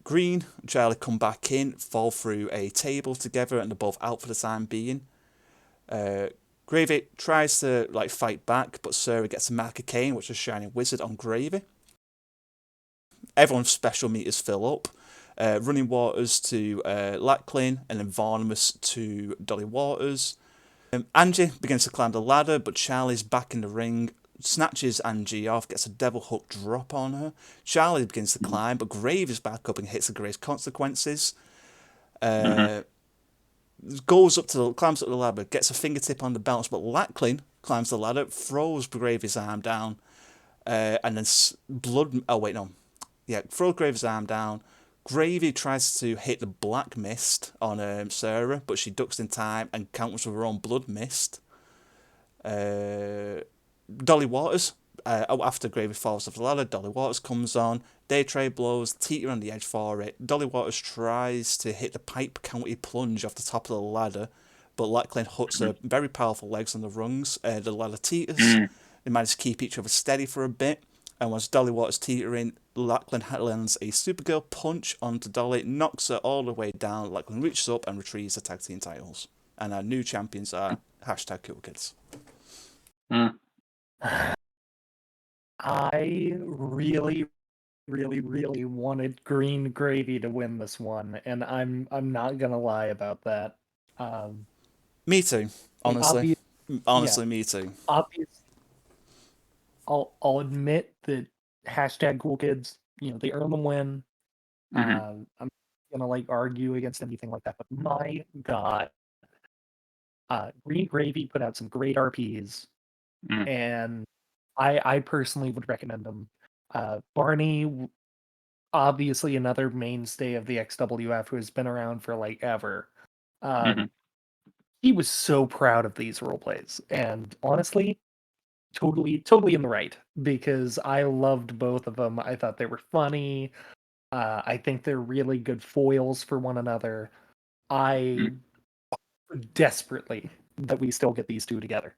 S1: Green and Charlie come back in, fall through a table together, and they're both out for the time being. Gravy tries to fight back, but Sarah gets a mark of Kane, which is Shining Wizard on Gravy. Everyone's special meters fill up. Running Waters to Lachlan, and then Varnimus to Dolly Waters. Angie begins to climb the ladder, but Charlie's back in the ring, snatches Angie off, gets a devil hook drop on her. Charlie begins to climb, but Gravy's back up and hits the Grave's Consequences. Climbs up the ladder, gets a fingertip on the bounce, but Lachlan climbs the ladder, throws Gravy's arm down, and then throws Gravy's arm down. Gravy tries to hit the black mist on Sarah, but she ducks in time and counters with her own blood mist. Dolly Waters, after Gravy falls off the ladder, Dolly Waters comes on. They trade blows, teeter on the edge for it. Dolly Waters tries to hit the pipe county plunge off the top of the ladder, but Lachlan hooks her very powerful legs on the rungs. The ladder teeters. They manage to keep each other steady for a bit. And once Dolly Waters teetering, Lachlan lands a Supergirl punch onto Dolly, knocks her all the way down. Lachlan reaches up and retrieves the tag team titles. And our new champions are #CoolKids.
S2: I really, really, really wanted Green Gravy to win this one, and I'm not gonna lie about that.
S1: Me too, honestly. Me too.
S2: I'll admit that #CoolKids, they earn the win. I'm gonna argue against anything like that, but my God, Green Gravy put out some great RPs, and I personally would recommend them. Barney, obviously another mainstay of the XWF who has been around for ever. He was so proud of these role plays, and honestly, totally in the right, because I loved both of them. I thought they were funny. I think they're really good foils for one another. I desperately that we still get these two together.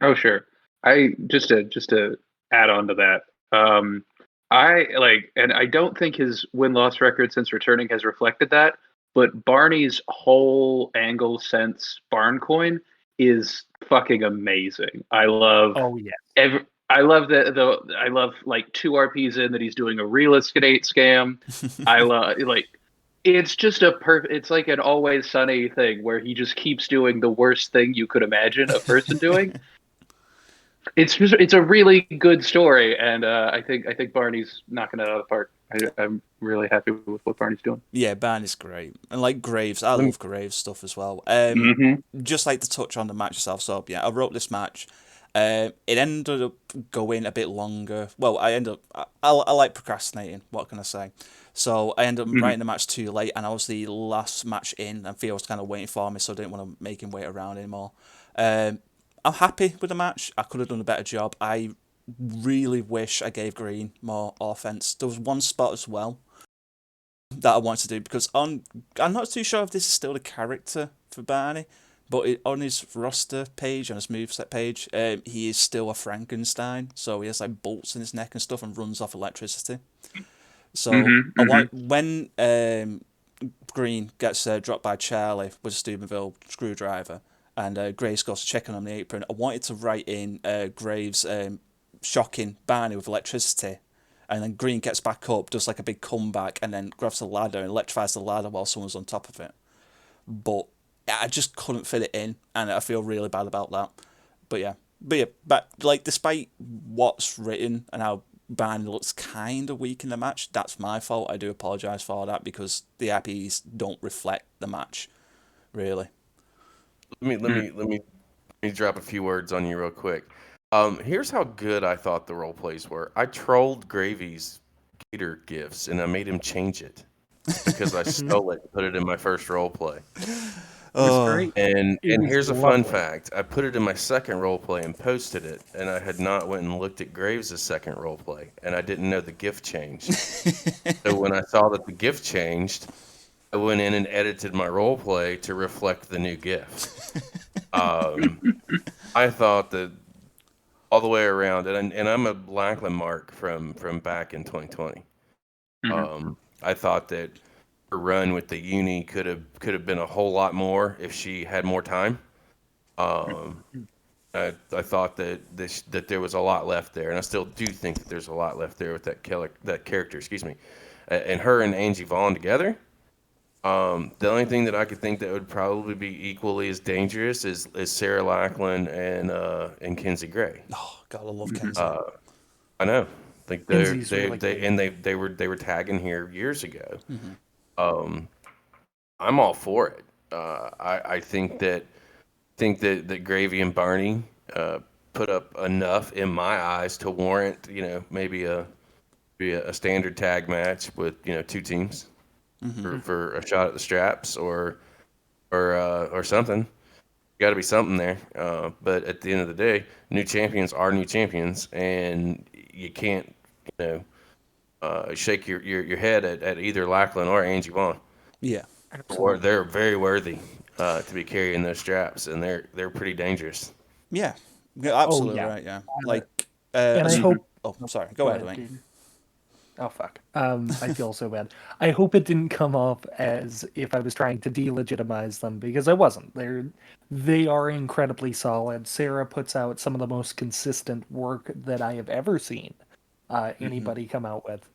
S3: Oh, sure. I just to add on to that. And I don't think his win-loss record since returning has reflected that, but Barney's whole angle since Barn Coin is fucking amazing. I love.
S2: Oh yeah.
S3: I love that. I love 2 RPs in that he's doing a real estate scam. I love it's just it's like an Always Sunny thing where he just keeps doing the worst thing you could imagine a person doing. It's a really good story, and I think Barney's knocking it out of the park. I'm really happy with what Barney's doing.
S1: Yeah, Barney's great, and Graves, I love Graves stuff as well. Just to touch on the match itself. So yeah, I wrote this match. It ended up going a bit longer. Well, I like procrastinating. What can I say? So I ended up writing the match too late, and I was the last match in, and Theo was kind of waiting for me, so I didn't want to make him wait around anymore. I'm happy with the match. I could have done a better job. I really wish I gave Green more offense. There was one spot as well that I wanted to do, because I'm not too sure if this is still the character for Barney, but on his roster page, on his moveset page, he is still a Frankenstein. So he has bolts in his neck and stuff and runs off electricity. So when Green gets dropped by Charlie with a Steubenville screwdriver, and Graves goes to check on the apron, I wanted to write in Graves shocking Barney with electricity, and then Green gets back up, does like a big comeback, and then grabs the ladder and electrifies the ladder while someone's on top of it. But I just couldn't fit it in, and I feel really bad about that. But like, despite what's written and how Barney looks kind of weak in the match, that's my fault. I do apologise for that, because the IPs don't reflect the match, really.
S6: Let me drop a few words on you real quick. Here's how good I thought the role plays were. I trolled Gravy's Gator gifts, and I made him change it because I stole it and put it in my first role play.
S2: It was great.
S6: And here's a
S2: lovely.
S6: fun fact. I put it in my second role play and posted it, and I had not went and looked at Graves' second role play, and I didn't know the gift changed. So when I saw that the gift changed, I went in and edited my role play to reflect the new gift. I thought that all the way around, and I'm a Lackland mark from back in 2020. I thought that her run with the uni could have been a whole lot more if she had more time. I thought that that there was a lot left there, and I still do think that there's a lot left there with that character. Excuse me, and her and Angie Vaughn together. The only thing that I could think that would probably be equally as dangerous is Sarah Lackland and Kinsey Gray.
S1: Oh God, I love Kinsey.
S6: I know. I think
S2: Kinsey's really
S6: they were tagging here years ago. I'm all for it. I think that Gravy and Barney put up enough in my eyes to warrant, maybe a standard tag match with, two teams for a shot at the straps or something. Got to be something there. But at the end of the day, new champions are new champions, and you can't, shake your head at either Lackland or Angie Vaughn.
S1: Yeah,
S6: Or they're very worthy to be carrying those straps, and they're pretty dangerous.
S1: yeah, absolutely
S2: yeah.
S1: right. Yeah, like,
S2: And I hope.
S1: Oh, sorry. Go ahead, mate.
S2: dude. Oh fuck. I feel so bad. I hope it didn't come off as if I was trying to delegitimize them, because I wasn't. They are incredibly solid. Sarah puts out some of the most consistent work that I have ever seen anybody come out with.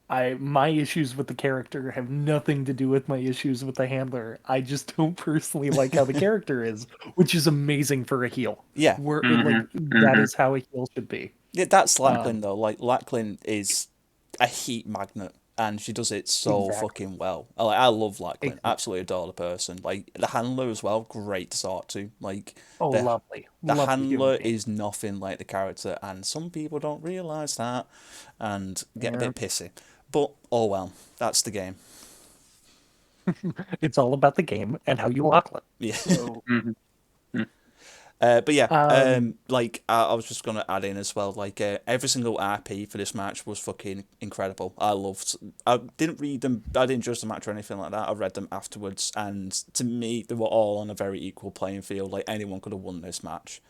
S2: My issues with the character have nothing to do with my issues with the handler. I just don't personally like how the character is, which is amazing for a heel.
S1: Yeah.
S2: That is how a heel should be.
S1: Yeah, that's Lackland though. Like, Lackland is a heat magnet, and she does it so fucking well. I love Lackland. Absolutely adore the person. Like, the handler as well, great to talk to. Like,
S2: Lovely.
S1: The
S2: Lovely
S1: handler
S2: human being.
S1: is nothing like the character, and some people don't realise that and get a bit pissy. But oh well, that's the game.
S2: It's all about the game and how you lock it.
S1: Yeah.
S2: So,
S1: But yeah, like, I was just gonna add in as well. Like, every single RP for this match was fucking incredible. I didn't read them. I didn't judge the match or anything like that. I read them afterwards, and to me, they were all on a very equal playing field. Like, anyone could have won this match,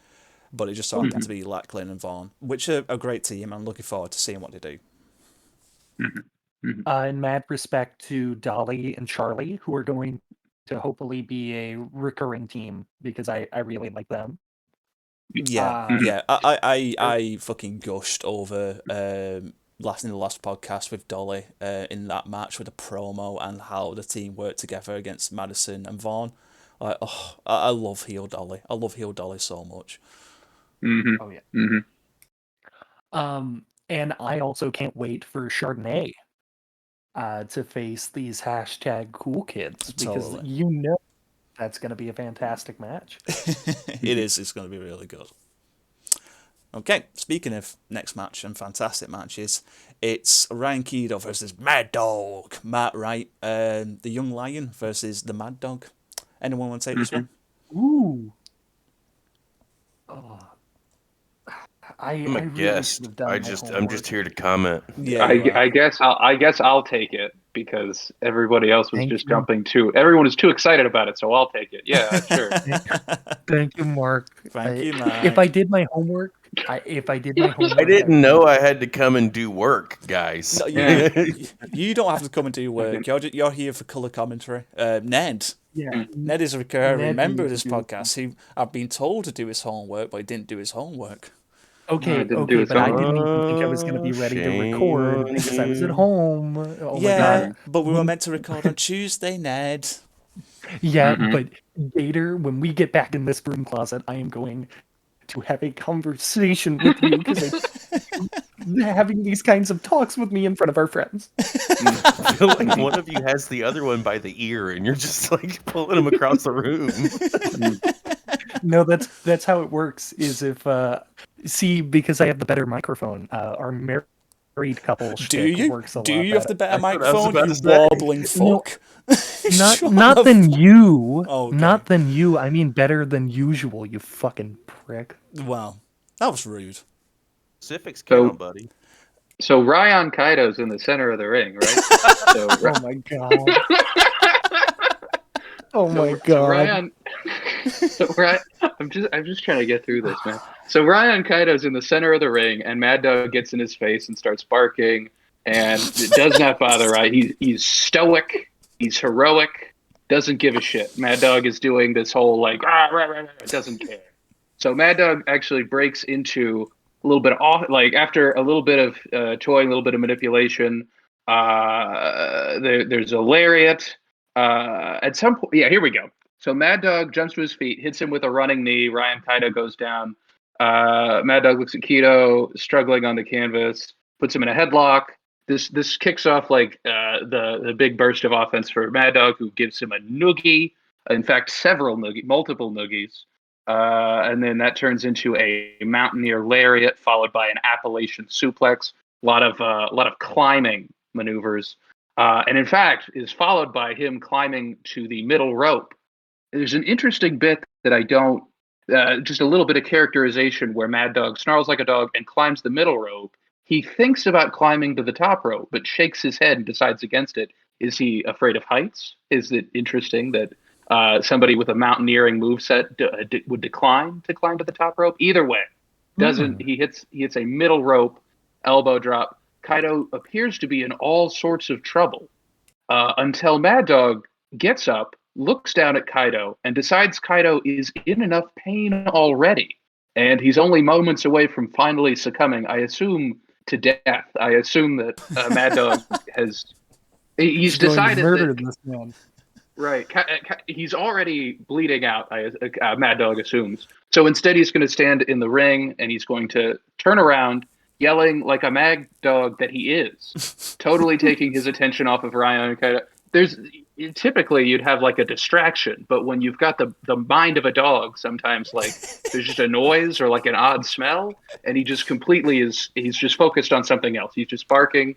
S1: but it just so happened to be Lackland and Vaughn, which are a great team. I'm looking forward to seeing what they do.
S2: in mad respect to Dolly and Charlie, who are going to hopefully be a recurring team, because I really like them.
S1: Yeah. I fucking gushed over in the last podcast with Dolly in that match with the promo and how the team worked together against Madison and Vaughn. Like, oh, I love heel Dolly. I love heel Dolly so much.
S2: Oh yeah. And I also can't wait for Chardonnay to face these hashtag cool kids, because
S1: Totally.
S2: That's going to be a fantastic match.
S1: It is. It's going to be really good. Okay, speaking of next match and fantastic matches, it's Raion Kido versus Mad Dog Matt Wright, the Young Lion versus the Mad Dog. Anyone want to take this one?
S2: Ooh. Oh.
S6: I'm a guest. I'm just here to comment.
S1: Yeah,
S3: I guess I'll take it, because everybody else was jumping too. Everyone was too excited about it, so I'll take it. Yeah, sure.
S2: Thank you, Mark.
S1: Thank you, Mark.
S2: If I did my homework, I
S6: didn't know I had to come and do work, guys.
S1: No, you don't have to come and do work. You're here for colour commentary. Ned.
S2: Yeah.
S1: Ned is a recurring member of this podcast who I've been told to do his homework, but he didn't do his homework.
S2: Okay,
S3: didn't do
S2: okay,
S3: it
S2: but I
S3: so
S2: didn't even think I was going to be ready to record because I was at home. Oh my
S1: Yeah,
S2: god.
S1: but we were meant to record on Tuesday, Ned.
S2: Yeah,
S3: Mhm.
S2: but Gator, when we get back in this broom closet, I am going to have a conversation with you because having these kinds of talks with me in front of our friends.
S6: I feel like one of you has the other one by the ear, and you're just like pulling them across the room.
S2: No, that's how it works. Is if see, because I have the better microphone, our married couple
S1: Do
S2: shtick
S1: you?
S2: works a
S1: Do
S2: lot
S1: you have
S2: better.
S1: the better
S6: That's what I was
S1: microphone,
S6: about
S1: you
S6: to say.
S1: wobbling
S2: No,
S1: fuck?
S2: Not
S1: Shut
S2: not
S1: the
S2: than you.
S1: Oh, okay.
S2: Not than you. I mean better than usual, you fucking prick.
S1: Well, that was rude.
S6: Specifics
S3: So-
S6: count, buddy.
S3: So Raion Kaido's in the center of the ring, right? So,
S2: Oh my god. Oh my
S3: So
S2: god.
S3: Raion, I'm just trying to get through this, man. So Raion Kaido's in the center of the ring, and Mad Dog gets in his face and starts barking, and it does not bother Raion. He's stoic, he's heroic, doesn't give a shit. Mad Dog is doing this whole like rah, rah, rah, rah, doesn't care. So Mad Dog actually breaks into a little bit off, like after a little bit of toying, a little bit of manipulation. There's a lariat. At some point, yeah, here we go. So Mad Dog jumps to his feet, hits him with a running knee. Raion Kaido goes down. Mad Dog looks at Kido, struggling on the canvas, puts him in a headlock. This kicks off like the big burst of offense for Mad Dog, who gives him a noogie. In fact, multiple noogies. And then that turns into a Mountaineer lariat, followed by an Appalachian suplex. A lot of climbing maneuvers. And in fact, is followed by him climbing to the middle rope. There's an interesting bit that I don't, just a little bit of characterization where Mad Dog snarls like a dog and climbs the middle rope. He thinks about climbing to the top rope, but shakes his head and decides against it. Is he afraid of heights? Is it interesting that somebody with a mountaineering moveset would decline to climb to the top rope? Either way, he hits a middle rope elbow drop. Kaido appears to be in all sorts of trouble until Mad Dog gets up, looks down at Kaido, and decides Kaido is in enough pain already. And he's only moments away from finally succumbing, I assume, to death. I assume that Mad Dog he's
S2: going to
S3: decided
S2: murder
S3: that,
S2: this man.
S3: right. He's already bleeding out, Mad Dog assumes. So instead, he's going to stand in the ring and he's going to turn around, yelling like a Mad Dog that he is, totally taking his attention off of Raion Kaido. Typically you'd have like a distraction, but when you've got the mind of a dog, sometimes like there's just a noise or like an odd smell, and he just he's just focused on something else. He's just barking.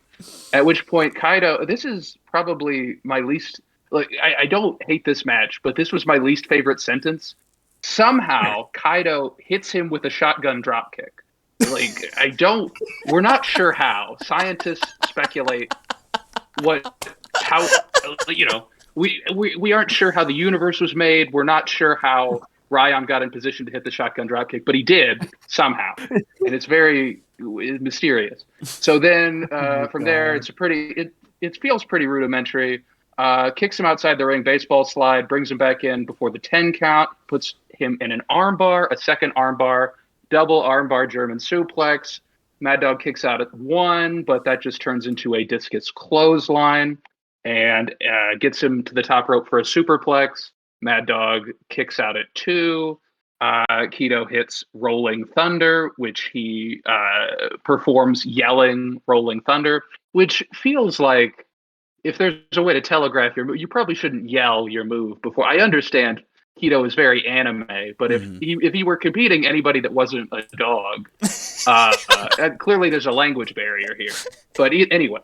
S3: At which point Kaido, this is probably my least, like I don't hate this match, but this was my least favorite sentence. Somehow Kaido hits him with a shotgun dropkick. Like we're not sure how. Scientists speculate how we aren't sure how the universe was made. We're not sure how Raion got in position to hit the shotgun dropkick, but he did somehow, and it's very mysterious. So then from there, it feels pretty rudimentary. Kicks him outside the ring, baseball slide, brings him back in before the 10 count, puts him in an armbar, a second armbar, double armbar German suplex. Mad Dog kicks out at 1, but that just turns into a discus clothesline and gets him to the top rope for a superplex. Mad Dog kicks out at 2. Kido hits Rolling Thunder, which he performs yelling Rolling Thunder, which feels like if there's a way to telegraph your move, you probably shouldn't yell your move before. I understand Kido is very anime, but if he were competing anybody that wasn't a dog, clearly there's a language barrier here. But anyway,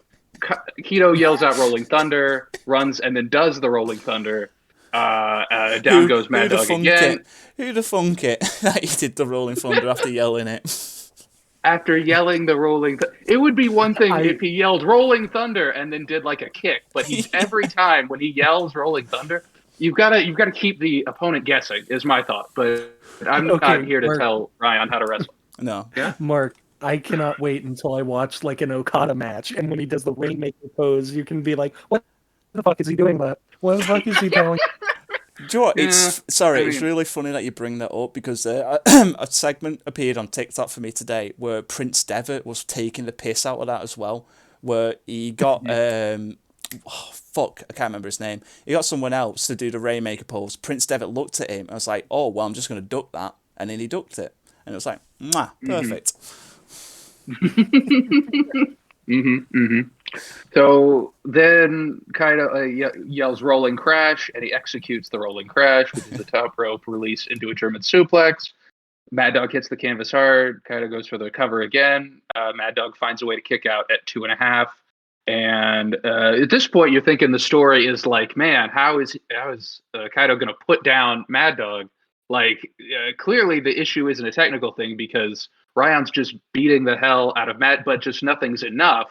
S3: Kido yells out Rolling Thunder, runs, and then does the Rolling Thunder. Down goes Mad Dog again.
S1: Who'd have thunk it that he did the Rolling Thunder after yelling it?
S3: After yelling the Rolling it would be one thing if he yelled Rolling Thunder and then did like a kick, but every time when he yells Rolling Thunder, you've got to keep the opponent guessing, is my thought. But I'm not here to tell Raion how to wrestle.
S1: No.
S3: Yeah?
S2: Mark, I cannot wait until I watch like an Okada match, and when he does the Rainmaker pose, you can be like, what the fuck is he doing that? What the fuck is he doing?
S1: Do you know what? It's really funny that you bring that up because a segment appeared on TikTok for me today where Prince Devitt was taking the piss out of that as well, where he got I can't remember his name. He got someone else to do the Rainmaker pose. Prince Devitt looked at him and was like, "Oh well, I'm just going to duck that," and then he ducked it, and it was like, "Mwah, perfect."
S3: So then Kido yells rolling crash, and he executes the rolling crash, which is the top rope release into a German suplex. Mad Dog hits the canvas hard. Kido goes for the cover again. Mad Dog finds a way to kick out at 2.5. And at this point, you're thinking the story is like, man, how is Kido going to put down Mad Dog? Like, clearly the issue isn't a technical thing because Raion's just beating the hell out of Mad, but just nothing's enough.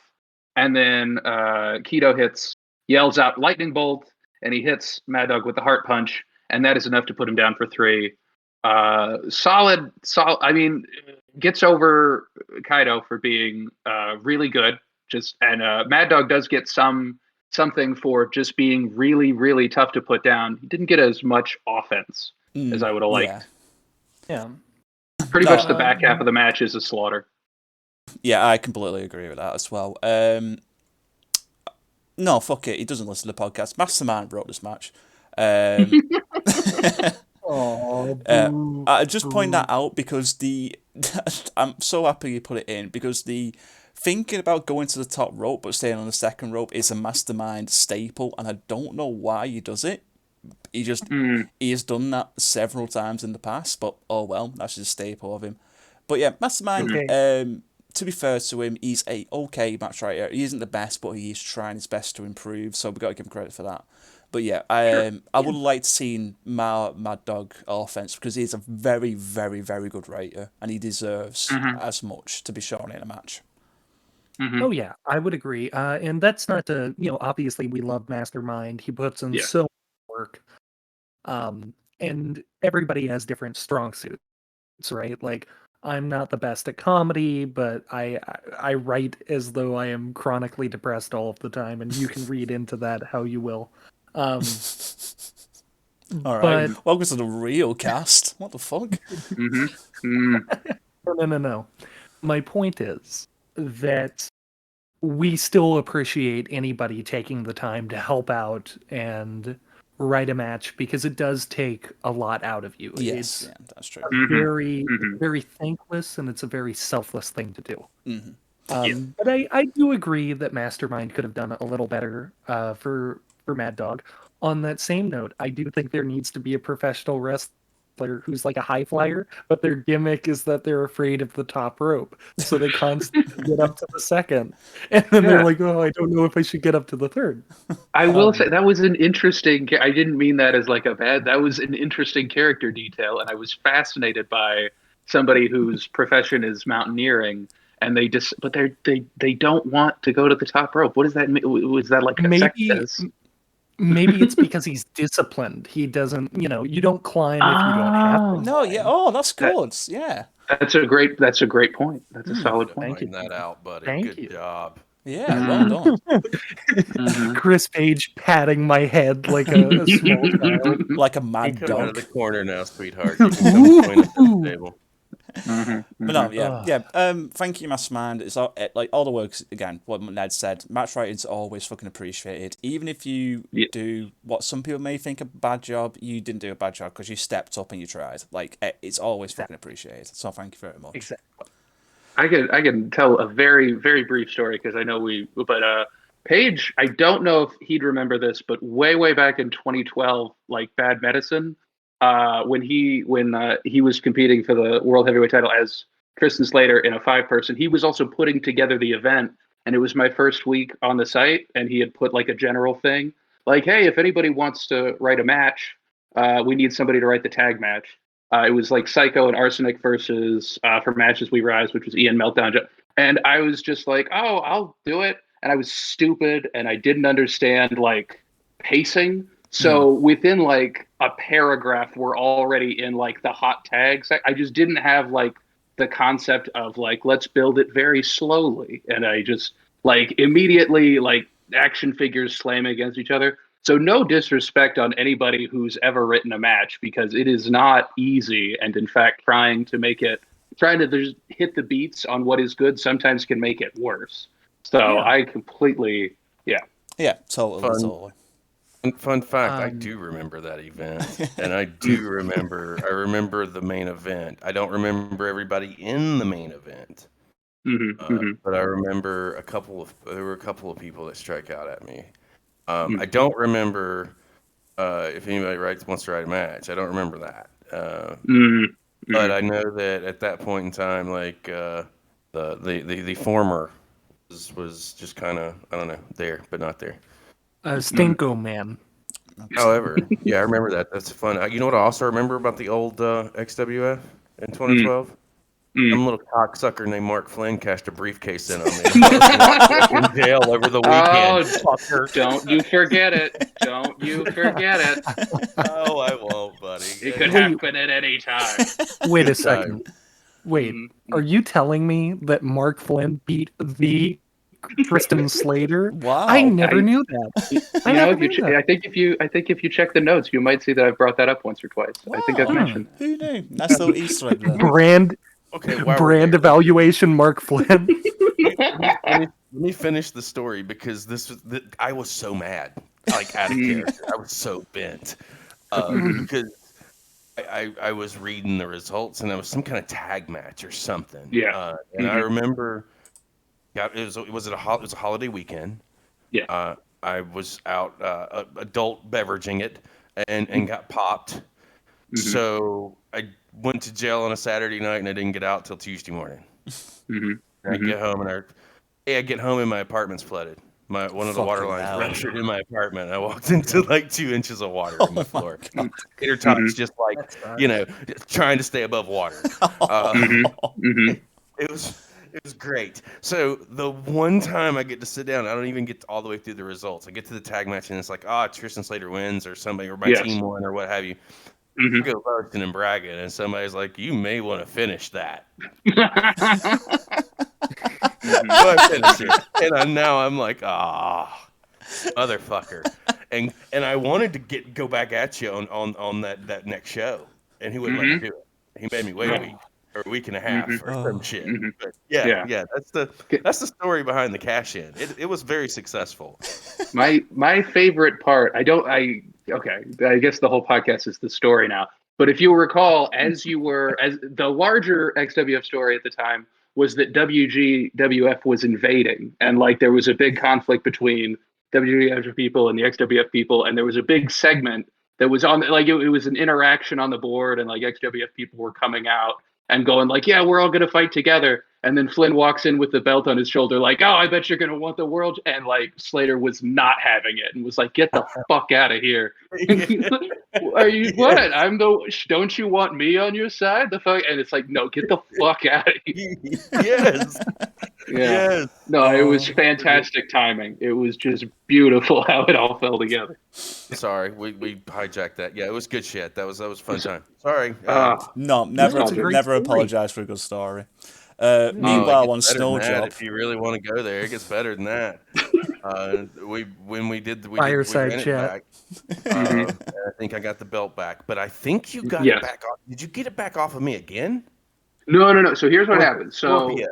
S3: And then Kido yells out lightning bolt, and he hits Mad Dog with the heart punch, and that is enough to put him down for 3. Solid. I mean, gets over Kido for being really good. And Mad Dog does get something for just being really, really tough to put down. He didn't get as much offense as I would have liked.
S2: Yeah.
S3: Pretty much the back half of the match is a slaughter.
S1: Yeah, I completely agree with that as well. No, fuck it. He doesn't listen to the podcast. Mastermind wrote this match. I just point that out because I'm so happy you put it in because the thinking about going to the top rope but staying on the second rope is a Mastermind staple, and I don't know why he does it. He has done that several times in the past, but oh well, that's just a staple of him. But yeah, Mastermind. Okay. To be fair to him, he's a okay match writer. He isn't the best, but he is trying his best to improve. So we got to give him credit for that. But yeah, I would like to see Mad Dog offense because he's a very, very, very good writer, and he deserves as much to be shown in a match.
S2: Oh yeah, I would agree. And that's not to obviously we love Mastermind. He puts in so much work. And everybody has different strong suits, right? Like I'm not the best at comedy, but I write as though I am chronically depressed all of the time, and you can read into that how you will. All
S1: right, welcome to the real cast. What the fuck?
S2: No. My point is that we still appreciate anybody taking the time to help out and write a match because it does take a lot out of you.
S1: Yes, that's true.
S2: Very, very thankless, and it's a very selfless thing to do. But I do agree that Mastermind could have done a little better for Mad Dog. On that same note, I do think there needs to be a professional wrestler who's like a high flyer, but their gimmick is that they're afraid of the top rope, so they constantly get up to the second, and then they're like, "Oh, I don't know if I should get up to the third."
S3: I will say that was an interesting. I didn't mean that as like a bad. That was an interesting character detail, and I was fascinated by somebody whose profession is mountaineering, and they don't want to go to the top rope. What does that mean? Was that like a sexist?
S2: Maybe it's because he's disciplined. He doesn't, you don't climb if you don't have to.
S1: No, yeah. Oh, that's good. Yeah.
S3: That's a great point. That's a solid point.
S6: Thank you. That out, buddy. Good job.
S1: Yeah, well done.
S2: Chris Page patting my head like a small child.
S1: Like a mad dog.
S6: Out of the corner now, sweetheart. You can come join us at the table.
S1: But no, yeah. Thank you, Mastermind. It's like all the work again. What Ned said, match writing's always fucking appreciated. Even if you do what some people may think a bad job, you didn't do a bad job because you stepped up and you tried. Like it's always fucking appreciated. So thank you very much.
S2: Exactly.
S3: I can tell a very, very brief story because I know Page. I don't know if he'd remember this, but way back in 2012, like Bad Medicine. When he was competing for the World Heavyweight title as Tristan Slater in a 5-person, he was also putting together the event, and it was my first week on the site, and he had put like a general thing, like, hey, if anybody wants to write a match, we need somebody to write the tag match. It was like Psycho and Arsenic versus For Matches We Rise, which was Ian Meltdown. And I was just like, oh, I'll do it. And I was stupid, and I didn't understand like pacing. So within like a paragraph, we're already in like the hot tags. I just didn't have like the concept of like, let's build it very slowly. And I just like immediately like action figures slamming against each other. So no disrespect on anybody who's ever written a match, because it is not easy. And in fact, trying to just hit the beats on what is good sometimes can make it worse. So I completely,
S1: Yeah, totally.
S6: Fun fact, I do remember that event, and I remember the main event. I don't remember everybody in the main event, but I remember there were a couple of people that strike out at me. I don't remember if anybody wants to write a match. I don't remember that. But I know that at that point in time, like the former was just kind of, I don't know, there but not there.
S2: Stinko Man.
S6: However, yeah, I remember that. That's fun. You know what I also remember about the old XWF in 2012? Some little cocksucker named Mark Flynn cashed a briefcase in on me. In jail over the weekend.
S3: Fucker. Don't you forget it. Don't you forget it.
S6: Oh, I won't, buddy.
S3: It could happen at any time.
S2: Wait a second. Wait, are you telling me that Mark Flynn beat the Tristan Slater?
S1: Wow.
S2: I never knew that.
S3: I think if you check the notes, you might see that I've brought that up once or twice.
S1: Wow.
S3: I think I've mentioned.
S1: Who knew? Nice little Easter egg there.
S2: Brand evaluation, Mark Flynn.
S6: Let me finish the story, because I was so mad, like out of character. I was so bent because I was reading the results, and there was some kind of tag match or something.
S3: Yeah,
S6: and I remember. Yeah, it was a holiday weekend.
S3: Yeah,
S6: I was out adult beveraging it and got popped. So I went to jail on a Saturday night, and I didn't get out till Tuesday morning. I get home, and I get home and my apartment's flooded. One of the water lines ruptured in my apartment. I walked into like 2 inches of water on the floor. Gator Talk's just like, trying to stay above water. It was great. So the one time I get to sit down, I don't even get all the way through the results. I get to the tag match, and it's like, Tristan Slater wins, or somebody, or my team won, or what have you. I go boasting and bragging, and somebody's like, you may want to finish that. So I finish it. And now I'm like, motherfucker. And I wanted to go back at you on that next show, and he wouldn't let me do it. He made me wait a week. Or a week and a half or some shit. But yeah, that's the story behind the cash in. It was very successful.
S3: My favorite part, I guess the whole podcast is the story now. But if you recall, as the larger XWF story at the time was that WGWF was invading, and like there was a big conflict between WGWF people and the XWF people, and there was a big segment that was on, like it was an interaction on the board, and like XWF people were coming out and going like, yeah, we're all going to fight together. And then Flynn walks in with the belt on his shoulder like, oh, I bet you're going to want the world. And like Slater was not having it and was like, get the fuck out of here. Are you what? Don't you want me on your side? The fuck? And it's like, no, get the fuck out of here.
S6: Yes.
S3: Yes. No, it was fantastic timing. It was just beautiful how it all fell together.
S6: Sorry, we hijacked that. Yeah, it was good shit. That was a fun time. Sorry.
S1: No, never apologize for a good story. Meanwhile, on Snow Job,
S6: if you really want to go there, it gets better than that. We
S2: Fireside chat.
S6: I think I got the belt back, but I think you got it back off. Did you get it back off of me again?
S3: No. So here's what happened.
S6: Scorpio.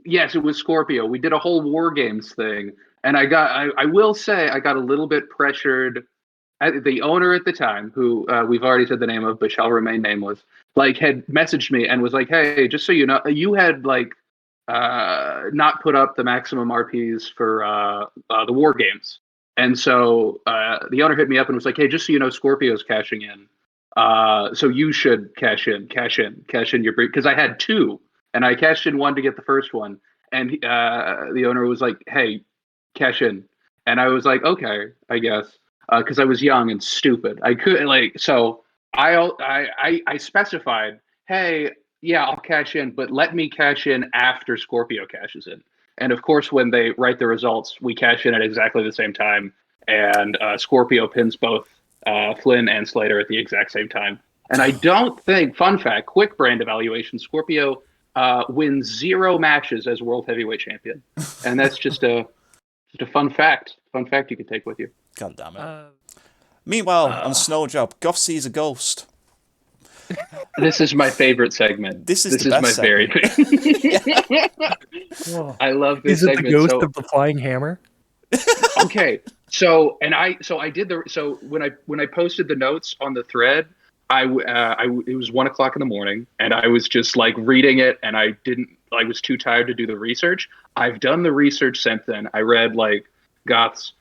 S3: Yes, it was Scorpio. We did a whole War Games thing, and I will say I got a little bit pressured. The owner at the time, who we've already said the name of, but shall remain nameless, like had messaged me and was like, "Hey, just so you know, you had like not put up the maximum RPs for the War Games," and so the owner hit me up and was like, "Hey, just so you know, Scorpio's cashing in, so you should cash in your brief," because I had two. And I cashed in one to get the first one. And the owner was like, hey, cash in. And I was like, okay, I guess. Because I was young and stupid. I could so I specified, hey, yeah, I'll cash in, but let me cash in after Scorpio cashes in. And of course, when they write the results, we cash in at exactly the same time. And Scorpio pins both Flynn and Slater at the exact same time. And I don't think, fun fact, quick brand evaluation, Scorpio wins 0 matches as world heavyweight champion, and that's just a fun fact. Fun fact you can take with you.
S1: God damn it. Meanwhile, on Snow Job, Goth sees a ghost.
S3: This is my favorite segment.
S1: This is the best
S3: my
S1: segment.
S3: I love this
S2: Is it
S3: segment.
S2: the ghost of the flying hammer?
S3: Okay, so I did when I posted the notes on the thread, it was 1 o'clock in the morning, and I was just like reading it, and I was too tired to do the research. I've done the research since then. I read like Goth's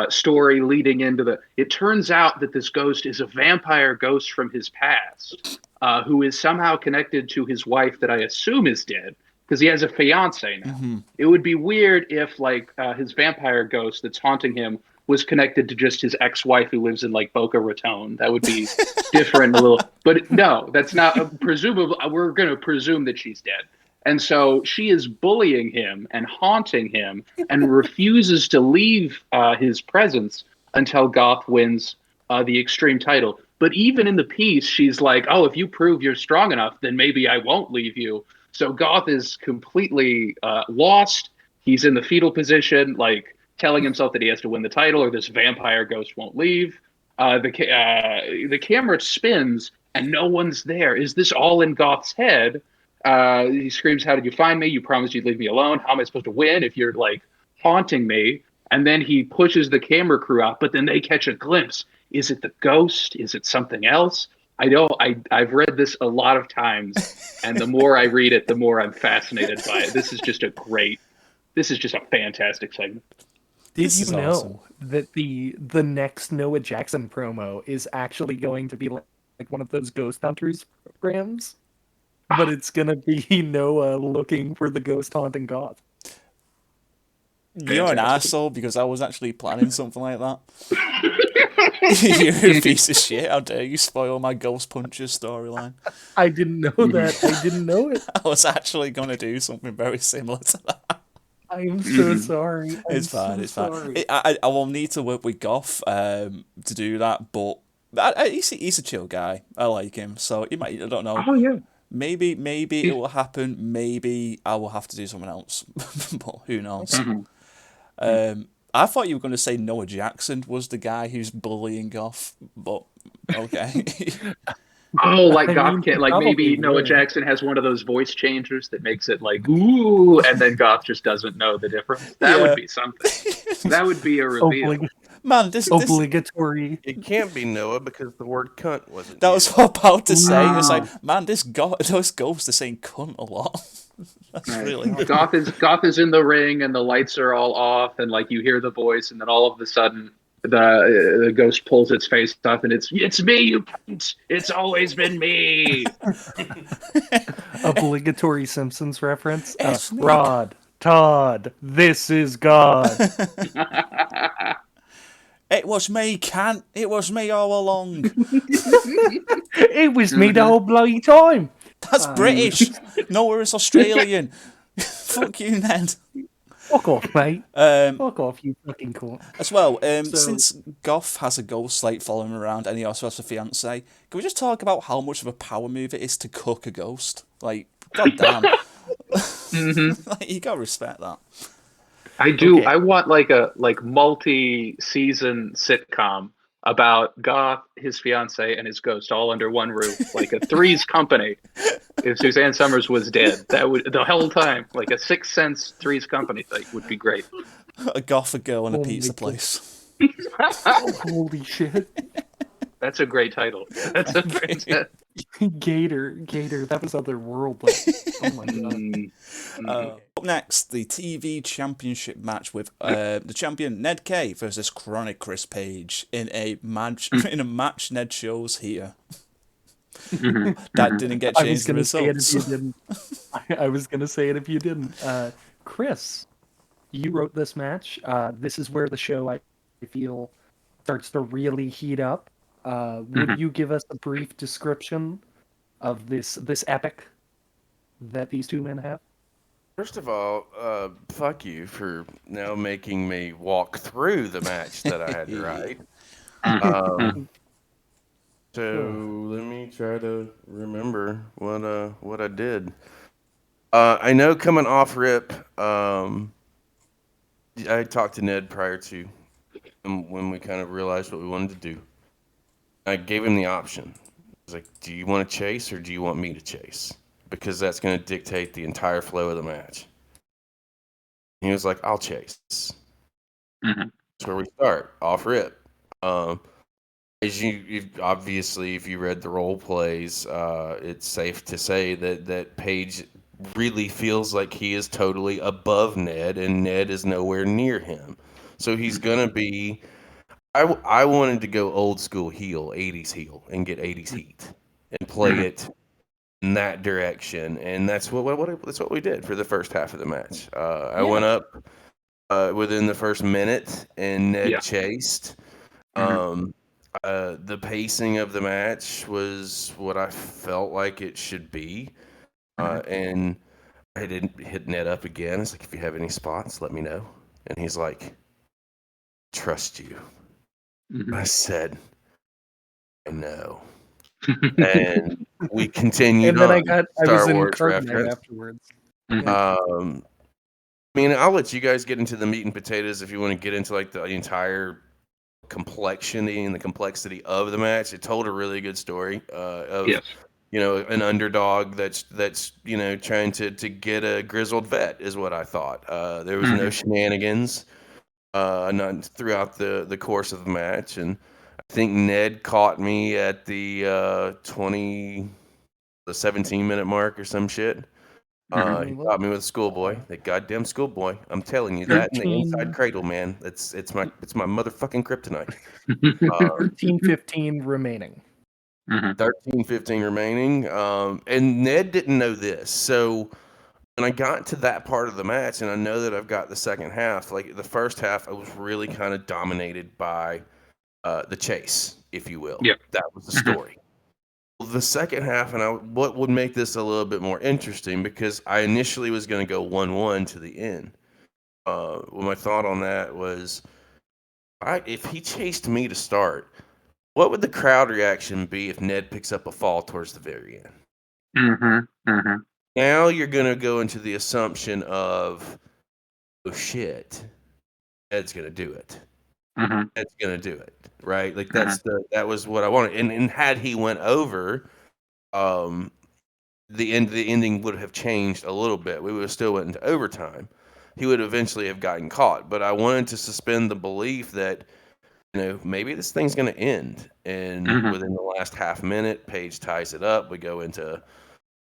S3: story leading into it turns out that this ghost is a vampire ghost from his past, who is somehow connected to his wife that I assume is dead, because he has a fiance now.
S1: Mm-hmm.
S3: It would be weird if like his vampire ghost that's haunting him was connected to just his ex-wife who lives in like Boca Raton. That would be different a little. But no, that's not presumable. We're going to presume that she's dead. And so she is bullying him and haunting him and refuses to leave his presence until Goth wins the Extreme title. But even in the piece, she's like, oh, if you prove you're strong enough, then maybe I won't leave you. So Goth is completely lost. He's in the fetal position, like telling himself that he has to win the title or this vampire ghost won't leave. The camera spins and no one's there. Is this all in Goth's head? He screams, how did you find me? You promised you'd leave me alone. How am I supposed to win if you're like haunting me? And then he pushes the camera crew out, but then they catch a glimpse. Is it the ghost? Is it something else? I know I've read this a lot of times, and the more I read it, the more I'm fascinated by it. This is just a fantastic segment.
S2: Did you know that the next Noah Jackson promo is actually going to be like one of those Ghost Hunters programs? But it's going to be Noah looking for the ghost haunting Goth.
S1: You're an asshole because I was actually planning something like that. You're a piece of shit. How dare you spoil my Ghost Punchers storyline?
S2: I didn't know that. I didn't know it.
S1: I was actually going to do something very similar to that.
S2: I am so sorry.
S1: It's fine. I will need to work with Goth to do that, but he's a chill guy. I like him, so he might. I don't know.
S2: Oh yeah.
S1: Maybe it will happen. Maybe I will have to do something else, but who knows?
S3: Mm-hmm.
S1: I thought you were going to say Noah Jackson was the guy who's bullying Goth, but okay.
S3: Oh, like Goth can't, like maybe
S2: would.
S3: Noah Jackson has one of those voice changers that makes it like ooh, and then Goth just doesn't know the difference. That would be something. That would be a reveal.
S1: Man, this
S2: obligatory.
S6: It can't be Noah because the word cunt wasn't.
S1: That was what I was about to say. It's like, man, those ghosts are saying cunt a lot. That's really
S3: Goth is in the ring and the lights are all off and like you hear the voice and then all of a sudden the ghost pulls its face off and it's me, you cunt. It's always been me.
S2: Obligatory Simpsons reference. Rod, Todd, this is God.
S1: It was me, cunt. It was me all along.
S2: It was me the whole bloody time.
S1: That's British. Nowhere is Australian. Fuck you, Ned.
S2: Fuck off, mate. Fuck off, you fucking cunt.
S1: As well, since Goth has a ghost like following him around and he also has a fiance, can we just talk about how much of a power move it is to cook a ghost? Like, goddamn. Like, you gotta respect that.
S3: I do. Okay. I want like a multi-season sitcom about Goth, his fiance, and his ghost all under one roof, like a Three's Company. If Suzanne Summers was dead, that would the whole time, like a Sixth Sense Three's Company thing would be great.
S1: A Gothic girl in a pizza place.
S2: Holy shit!
S3: That's a great title. That's a great title.
S2: Gator, that was otherworldly. Oh my god.
S1: Up next, the TV championship match with the champion Ned Kaye versus Chronic Chris Page in a match Ned shows here. That didn't get changed the results.
S2: I was gonna say it if you didn't. Chris, you wrote this match. This is where the show I feel starts to really heat up. Would you give us a brief description of this epic that these two men have?
S6: First of all, fuck you for now making me walk through the match that I had to write. So let me try to remember what I did. I know coming off rip, I talked to Ned prior to when we kind of realized what we wanted to do. I gave him the option. I was like, do you want to chase or do you want me to chase? Because that's going to dictate the entire flow of the match. He was like, I'll chase.
S3: Mhm.
S6: That's where we start, off rip. As you've obviously, if you read the role plays, it's safe to say that Paige really feels like he is totally above Ned, and Ned is nowhere near him. So he's going to be... I wanted to go old school heel, 80s heel, and get 80s heat and play it in that direction, and that's what we did for the first half of the match. I went up within the first minute, and Ned chased. The pacing of the match was what I felt like it should be, and I didn't hit Ned up again. It's like, if you have any spots, let me know. And he's like, trust you. I said, I know. And we continued
S2: And then
S6: on.
S2: I was in
S6: Wars
S2: Chardonnay
S6: reference.
S2: afterwards.
S6: I mean, I'll let you guys get into the meat and potatoes if you want to get into like the entire complexity and the complexity of the match. It told a really good story of an underdog that's trying to get a grizzled vet, is what I thought. There was no shenanigans none throughout the course of the match, and I think Ned caught me at the 17-minute mark or some shit. He caught me with a schoolboy, that goddamn schoolboy. I'm telling you, that in the inside cradle, man. It's my motherfucking kryptonite.
S2: 13-15 remaining.
S6: 13-15 remaining. And Ned didn't know this, so when I got to that part of the match, and I know that I've got the second half, like the first half, I was really kind of dominated by the chase, if you will.
S3: Yep.
S6: That was the story. The second half, and what would make this a little bit more interesting, because I initially was going to go 1-1 to the end. Well, my thought on that was, if he chased me to start, what would the crowd reaction be if Ned picks up a fall towards the very end? Now you're going to go into the assumption of, oh shit, Ned's going to do it. Ned's going to do it, right? Like that was what I wanted. And had he went over, the ending would have changed a little bit. We would have still went into overtime. He would eventually have gotten caught, but I wanted to suspend the belief that, maybe this thing's going to end. And within the last half minute, Paige ties it up. We go into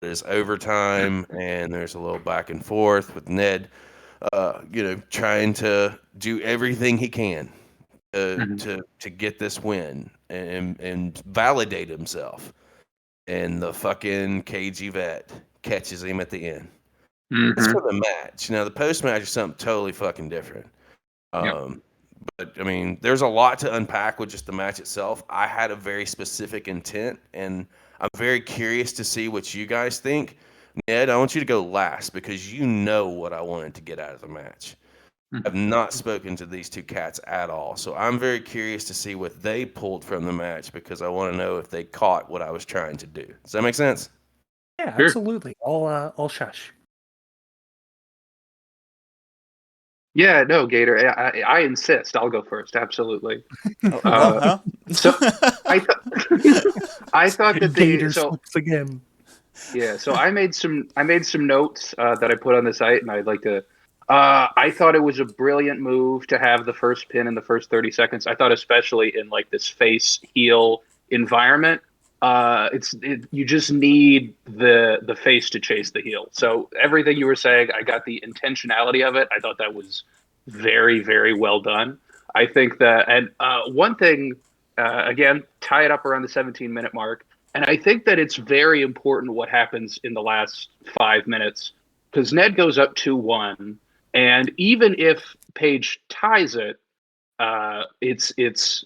S6: this overtime, and there's a little back and forth with Ned, trying to do everything he can to get this win and validate himself. And the fucking KG vet catches him at the end. It's for the match. Now, the post-match is something totally fucking different. But, I mean, there's a lot to unpack with just the match itself. I had a very specific intent, and I'm very curious to see what you guys think. Ned, I want you to go last, because you know what I wanted to get out of the match. I've not spoken to these two cats at all, so I'm very curious to see what they pulled from the match, because I want to know if they caught what I was trying to do. Does that make sense?
S2: Yeah, absolutely. I'll shush.
S3: Yeah, no, Gator. I insist. I'll go first. Absolutely. So I thought that
S2: Gator slips again.
S3: Yeah, so I made some notes that I put on the site, and I'd like to. I thought it was a brilliant move to have the first pin in the first 30 seconds. I thought, especially in like this face heel environment, you just need the face to chase the heel. So everything you were saying, I got the intentionality of it. I thought that was very, very well done. I think that, and one thing, again, tie it up around the 17-minute mark. And I think that it's very important what happens in the last 5 minutes, because Ned goes up 2-1, and even if Paige ties it, it's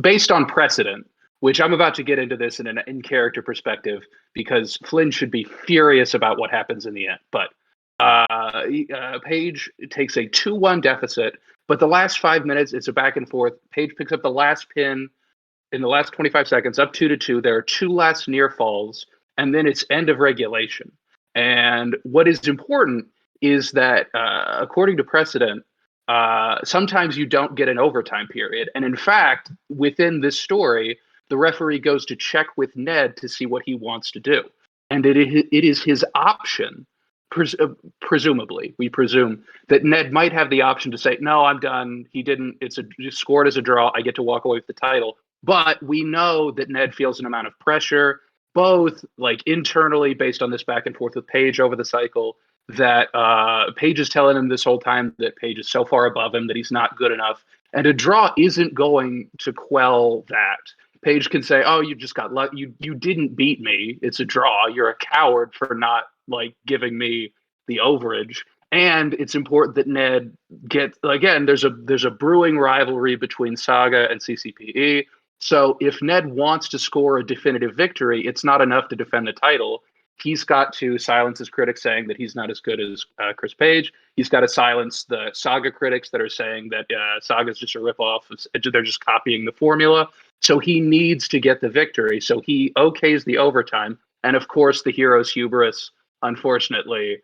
S3: based on precedent, which I'm about to get into this in an in-character perspective, because Flynn should be furious about what happens in the end. But Paige takes a 2-1 deficit, but the last 5 minutes, it's a back and forth. Paige picks up the last pin in the last 25 seconds, up 2-2. There are 2 last near falls, and then it's end of regulation. And what is important is that, according to precedent, sometimes you don't get an overtime period. And in fact, within this story, the referee goes to check with Ned to see what he wants to do. And it is his option, presumably, we presume, that Ned might have the option to say, no, I'm done. He didn't, it's scored as a draw. I get to walk away with the title. But we know that Ned feels an amount of pressure, both like internally based on this back and forth with Paige over the cycle, that Paige is telling him this whole time that Paige is so far above him that he's not good enough. And a draw isn't going to quell that. Paige can say, oh, you just got luck. You didn't beat me. It's a draw. You're a coward for not like giving me the overage. And it's important that Ned gets, again, there's a brewing rivalry between Saga and CCPE. So if Ned wants to score a definitive victory, it's not enough to defend the title. He's got to silence his critics saying that he's not as good as Chris Page. He's got to silence the Saga critics that are saying that Saga's just a ripoff. They're just copying the formula. So he needs to get the victory. So he okays the overtime. And of course, the hero's hubris, unfortunately,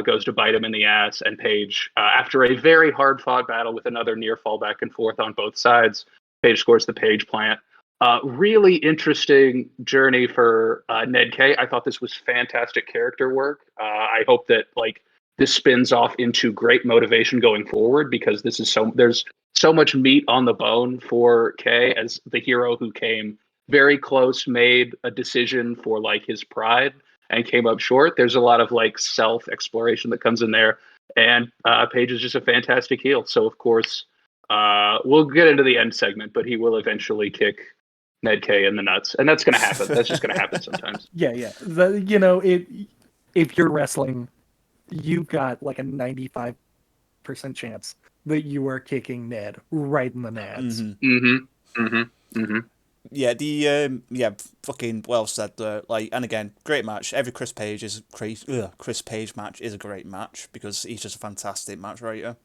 S3: goes to bite him in the ass. And Page, after a very hard-fought battle with another near fall back and forth on both sides, Page scores the Page plant. Really interesting journey for Ned Kaye. I thought this was fantastic character work. I hope that like this spins off into great motivation going forward, because there's so much meat on the bone for Kaye as the hero who came very close, made a decision for like his pride and came up short. There's a lot of like self exploration that comes in there, and Page is just a fantastic heel. So of course, we'll get into the end segment, but he will eventually kick Ned Kaye in the nuts, and that's going to happen. That's just going to happen sometimes.
S2: Yeah. If you're wrestling, you've got like a 95% chance that you are kicking Ned right in the nads.
S1: Yeah, fucking well said there. Like, and again, great match. Every Chris Page match is a great match because he's just a fantastic match writer.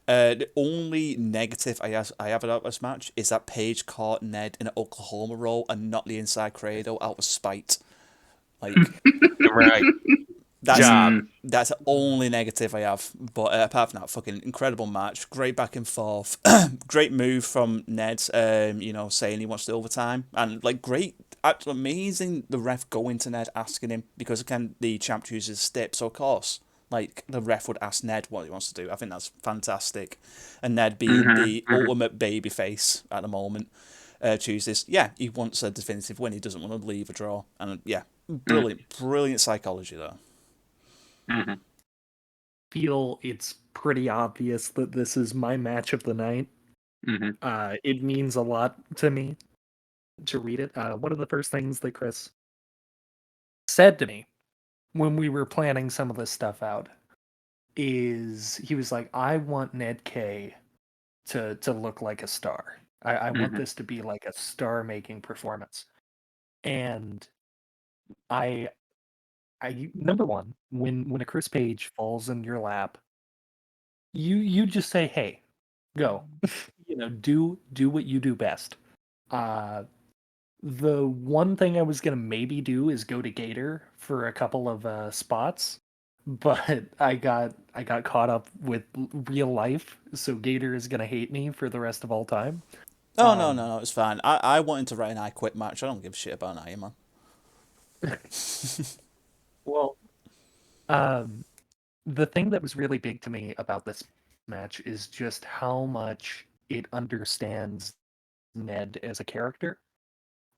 S1: The only negative I have about this match is that Page caught Ned in an Oklahoma roll and not the inside cradle out of spite. Like,
S6: Right.
S1: That's the only negative I have. But apart from that, fucking incredible match. Great back and forth. Great move from Ned, saying he wants the overtime. And, like, great, amazing the ref going to Ned asking him, because, again, the champ chooses stip, so of course, like, the ref would ask Ned what he wants to do. I think that's fantastic. And Ned being the ultimate babyface at the moment, chooses, he wants a definitive win. He doesn't want to leave a draw. And, brilliant psychology there.
S2: Feel it's pretty obvious that this is my match of the night. It means a lot to me to read it. One of the first things that Chris said to me when we were planning some of this stuff out is he was like, I want Ned Kaye to look like a star. I want this to be like a star-making performance. And I number one, when a Chris Page falls in your lap, you just say, hey, go. Do what you do best. The one thing I was gonna maybe do is go to Gator for a couple of spots, but I got caught up with real life, so Gator is gonna hate me for the rest of all time.
S1: Oh, no, it's fine. I wanted to write an I Quit match. I don't give a shit about an man.
S2: Well, the thing that was really big to me about this match is just how much it understands Ned as a character,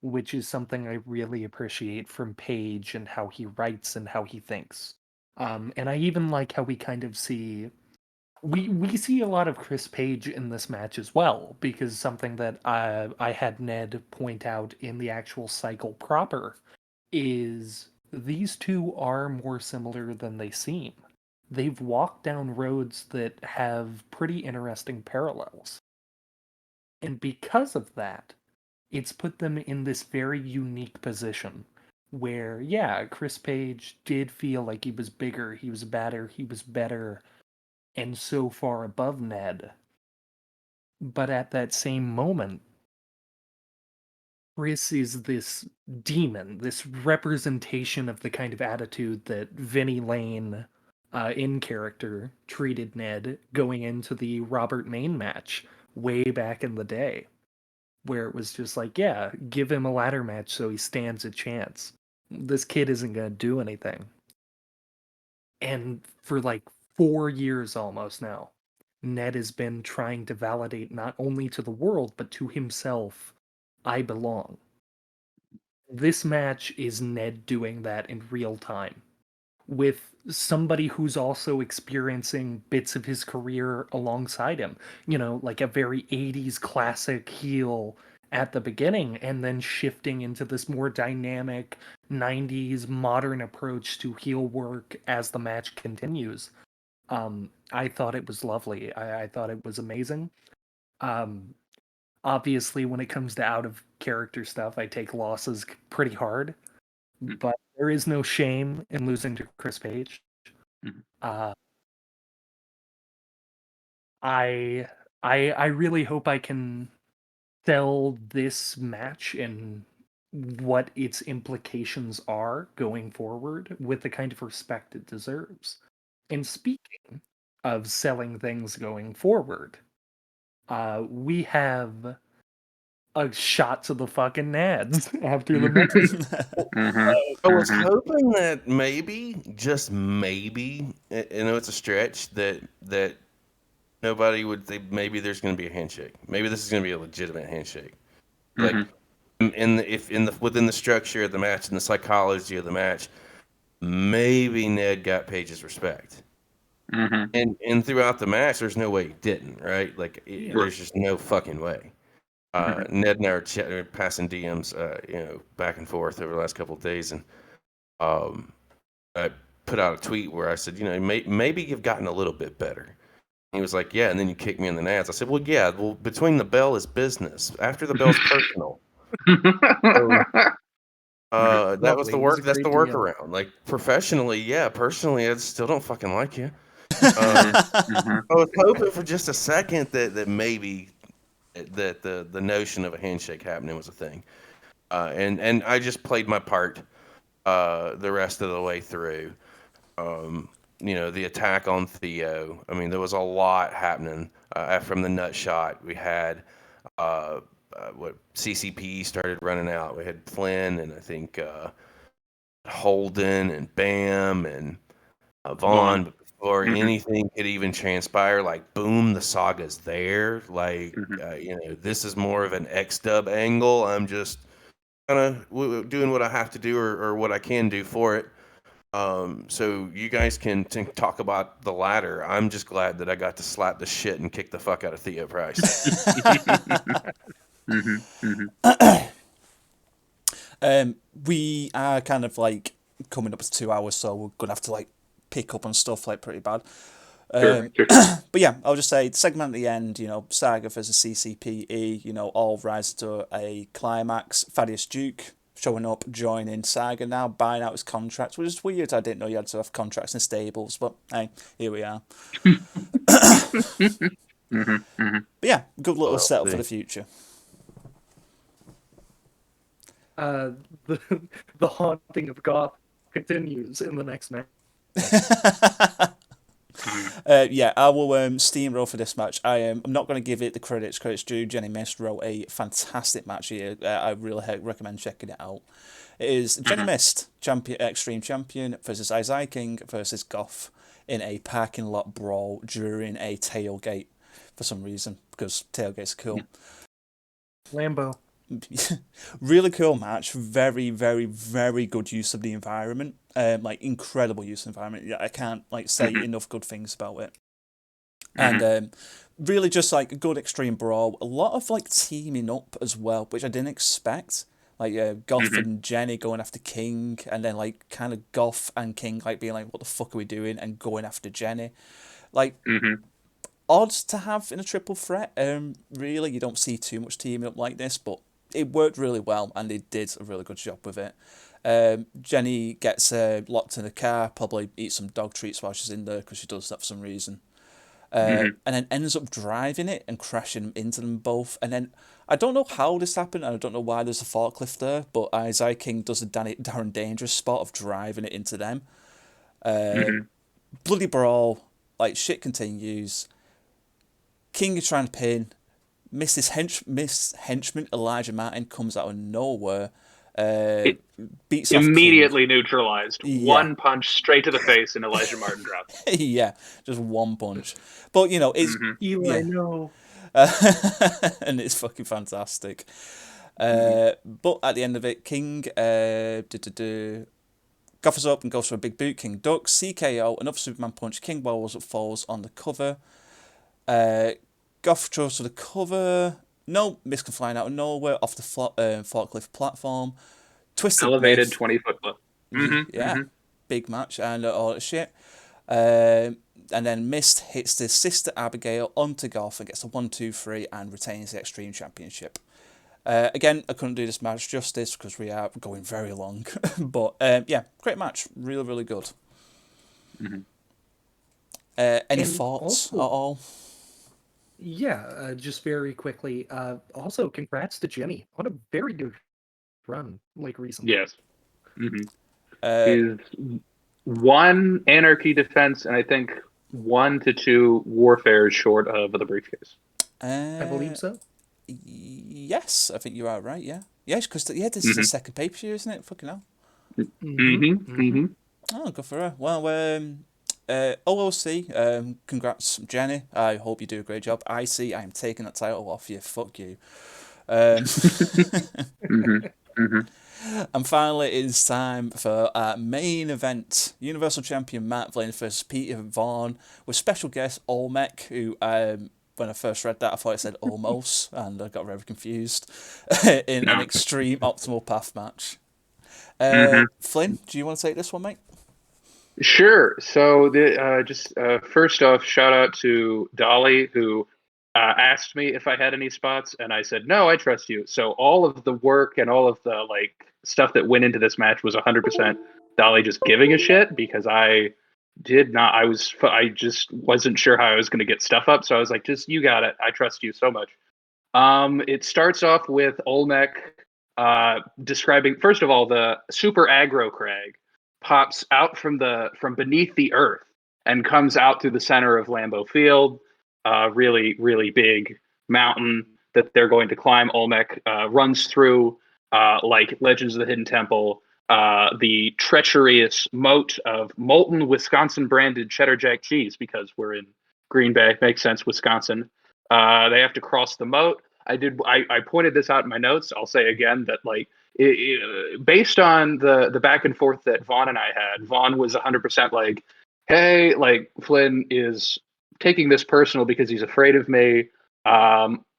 S2: which is something I really appreciate from Page and how he writes and how he thinks. And I even like how we kind of see... We see a lot of Chris Page in this match as well, because something that I had Ned point out in the actual cycle proper is these two are more similar than they seem. They've walked down roads that have pretty interesting parallels. And because of that, it's put them in this very unique position where, Chris Page did feel like he was bigger, he was badder, he was better, and so far above Ned. But at that same moment, Chris is this demon, this representation of the kind of attitude that Vinnie Lane in character, treated Ned going into the Robert Main match way back in the day, where it was just like, yeah, give him a ladder match so he stands a chance. This kid isn't going to do anything. And for like 4 years almost now, Ned has been trying to validate not only to the world, but to himself, I belong. This match is Ned doing that in real time, with somebody who's also experiencing bits of his career alongside him. You know, like a very 80s classic heel at the beginning, and then shifting into this more dynamic 90s modern approach to heel work as the match continues. I thought it was lovely. I thought it was amazing. Um, Obviously, when it comes to out of character stuff, I take losses pretty hard, but there is no shame in losing to Chris Page. Uh, I really hope I can sell this match and what its implications are going forward with the kind of respect it deserves. And speaking of selling things going forward, we have a shot to the fucking nads after the match.
S6: I was hoping that maybe, just maybe, I know it's a stretch, that nobody would think maybe there's going to be a handshake. Maybe this is going to be a legitimate handshake. Like within the structure of the match and the psychology of the match, maybe Ned got Page's respect. And throughout the match, there's no way he didn't, right? Like there's just no fucking way. Ned and I are passing DMs, back and forth over the last couple of days, and I put out a tweet where I said, maybe you've gotten a little bit better. He was like, yeah, and then you kicked me in the nads. I said, well, yeah, between the bell is business. After the bell's personal. That was the work. That's the workaround. Like professionally, yeah. Personally, I still don't fucking like you. I was hoping for just a second that maybe that the notion of a handshake happening was a thing, and I just played my part the rest of the way through. The attack on Theo. I mean, there was a lot happening from the nut shot. We had what CCPE started running out. We had Flynn and I think Holden and Bam and Vaughn. Before anything could even transpire, like boom, the saga's there. Like this is more of an X-Dub angle. I'm just kind of doing what I have to do or what I can do for it. So you guys can talk about the ladder. I'm just glad that I got to slap the shit and kick the fuck out of Theo Price.
S1: We are kind of like coming up to 2 hours, so we're gonna have to like pick up on stuff like pretty bad.
S3: Sure.
S1: But yeah, I'll just say the segment at the end, Saga versus CCPE, all rise to a climax. Thaddeus Duke showing up, joining Saga now, buying out his contracts, which is weird. I didn't know you had to have contracts in stables, but hey, here we are. But yeah, good little setup for the future.
S2: The haunting of Goth continues in the next match.
S1: I will steamroll for this match. I'm not going to give it the credits due. Jenny Myst wrote a fantastic match here. I really recommend checking it out. It is Jenny Myst, Extreme Champion, versus Isaiah King versus Goth in a parking lot brawl during a tailgate for some reason, because tailgates are cool.
S2: Lambo.
S1: Really cool match. Very, very, very good use of the environment. Incredible use of the environment. I can't say enough good things about it. And really just a good extreme brawl. A lot of teaming up as well, which I didn't expect. Goth and Jenny going after King, and then kind of Goth and King being what the fuck are we doing, and going after Jenny. Odd to have in a triple threat. Really, you don't see too much teaming up like this, but it worked really well, and they did a really good job with it. Jenny gets locked in the car, probably eats some dog treats while she's in there, because she does that for some reason. And then ends up driving it and crashing into them both. And then, I don't know how this happened, and I don't know why there's a forklift there, but Isaiah King does a Darren Dangerous spot of driving it into them. bloody brawl, like shit continues. King is trying to pin. Myst's henchman Elijah Martin comes out of nowhere. Beats off King.
S3: Immediately neutralized.
S1: Yeah.
S3: One punch straight to the face, and Elijah Martin dropped.
S1: Yeah, just one punch. But you know, it's
S2: Eli, no.
S1: and it's fucking fantastic. But at the end of it, King coffers up and goes for a big boot. King ducks, CKO, another Superman punch. King falls on the cover. Goth throws to the cover. No, Myst can fly out of nowhere off the forklift platform. Twisted
S3: Elevated
S1: Myst.
S3: 20-foot flip.
S1: Yeah, big match and all that shit. And then Myst hits the sister Abigail onto Goth and gets a 1-2-3 and retains the Extreme Championship. Again, I couldn't do this match justice because we are going very long. But yeah, great match. Really, really good. Any thoughts at all?
S2: Yeah, just very quickly. Also, congrats to Jenny on a very good run, like recently.
S3: Yes. Is one Anarchy defense, and I think 1 to 2 Warfare short of the briefcase.
S2: I believe so.
S1: Yes, I think you are right. Yeah, because this is the second pay-per-view, isn't it? Fucking hell. Oh, good for her. Well, OOC, congrats, Jenny. I hope you do a great job. I am taking that title off you. Fuck you. And finally, it's time for our main event. Universal Champion Mark Flynn versus Peter Vaughn with special guest Olmec, who, when I first read that, I thought it said almost, and I got very confused, in an Extreme Optimal Path match. Flynn, do you want to take this one, mate?
S3: Sure. So, first off, shout out to Dolly, who asked me if I had any spots, and I said, no, I trust you. So all of the work and all of the stuff that went into this match was 100% Dolly just giving a shit, because I just wasn't sure how I was going to get stuff up. So I was like, just, you got it. I trust you so much. It starts off with Olmec describing, first of all, the super aggro Craig pops out from beneath the earth and comes out through the center of Lambeau Field. Really, really big mountain that they're going to climb. Olmec runs through, like Legends of the Hidden Temple, the treacherous moat of molten Wisconsin-branded cheddar jack cheese, because we're in Green Bay. Makes sense, Wisconsin. They have to cross the moat. I pointed this out in my notes. I'll say again that based on the back and forth that Vaughn and I had, Vaughn was 100% like, hey, Flynn is taking this personal because he's afraid of me.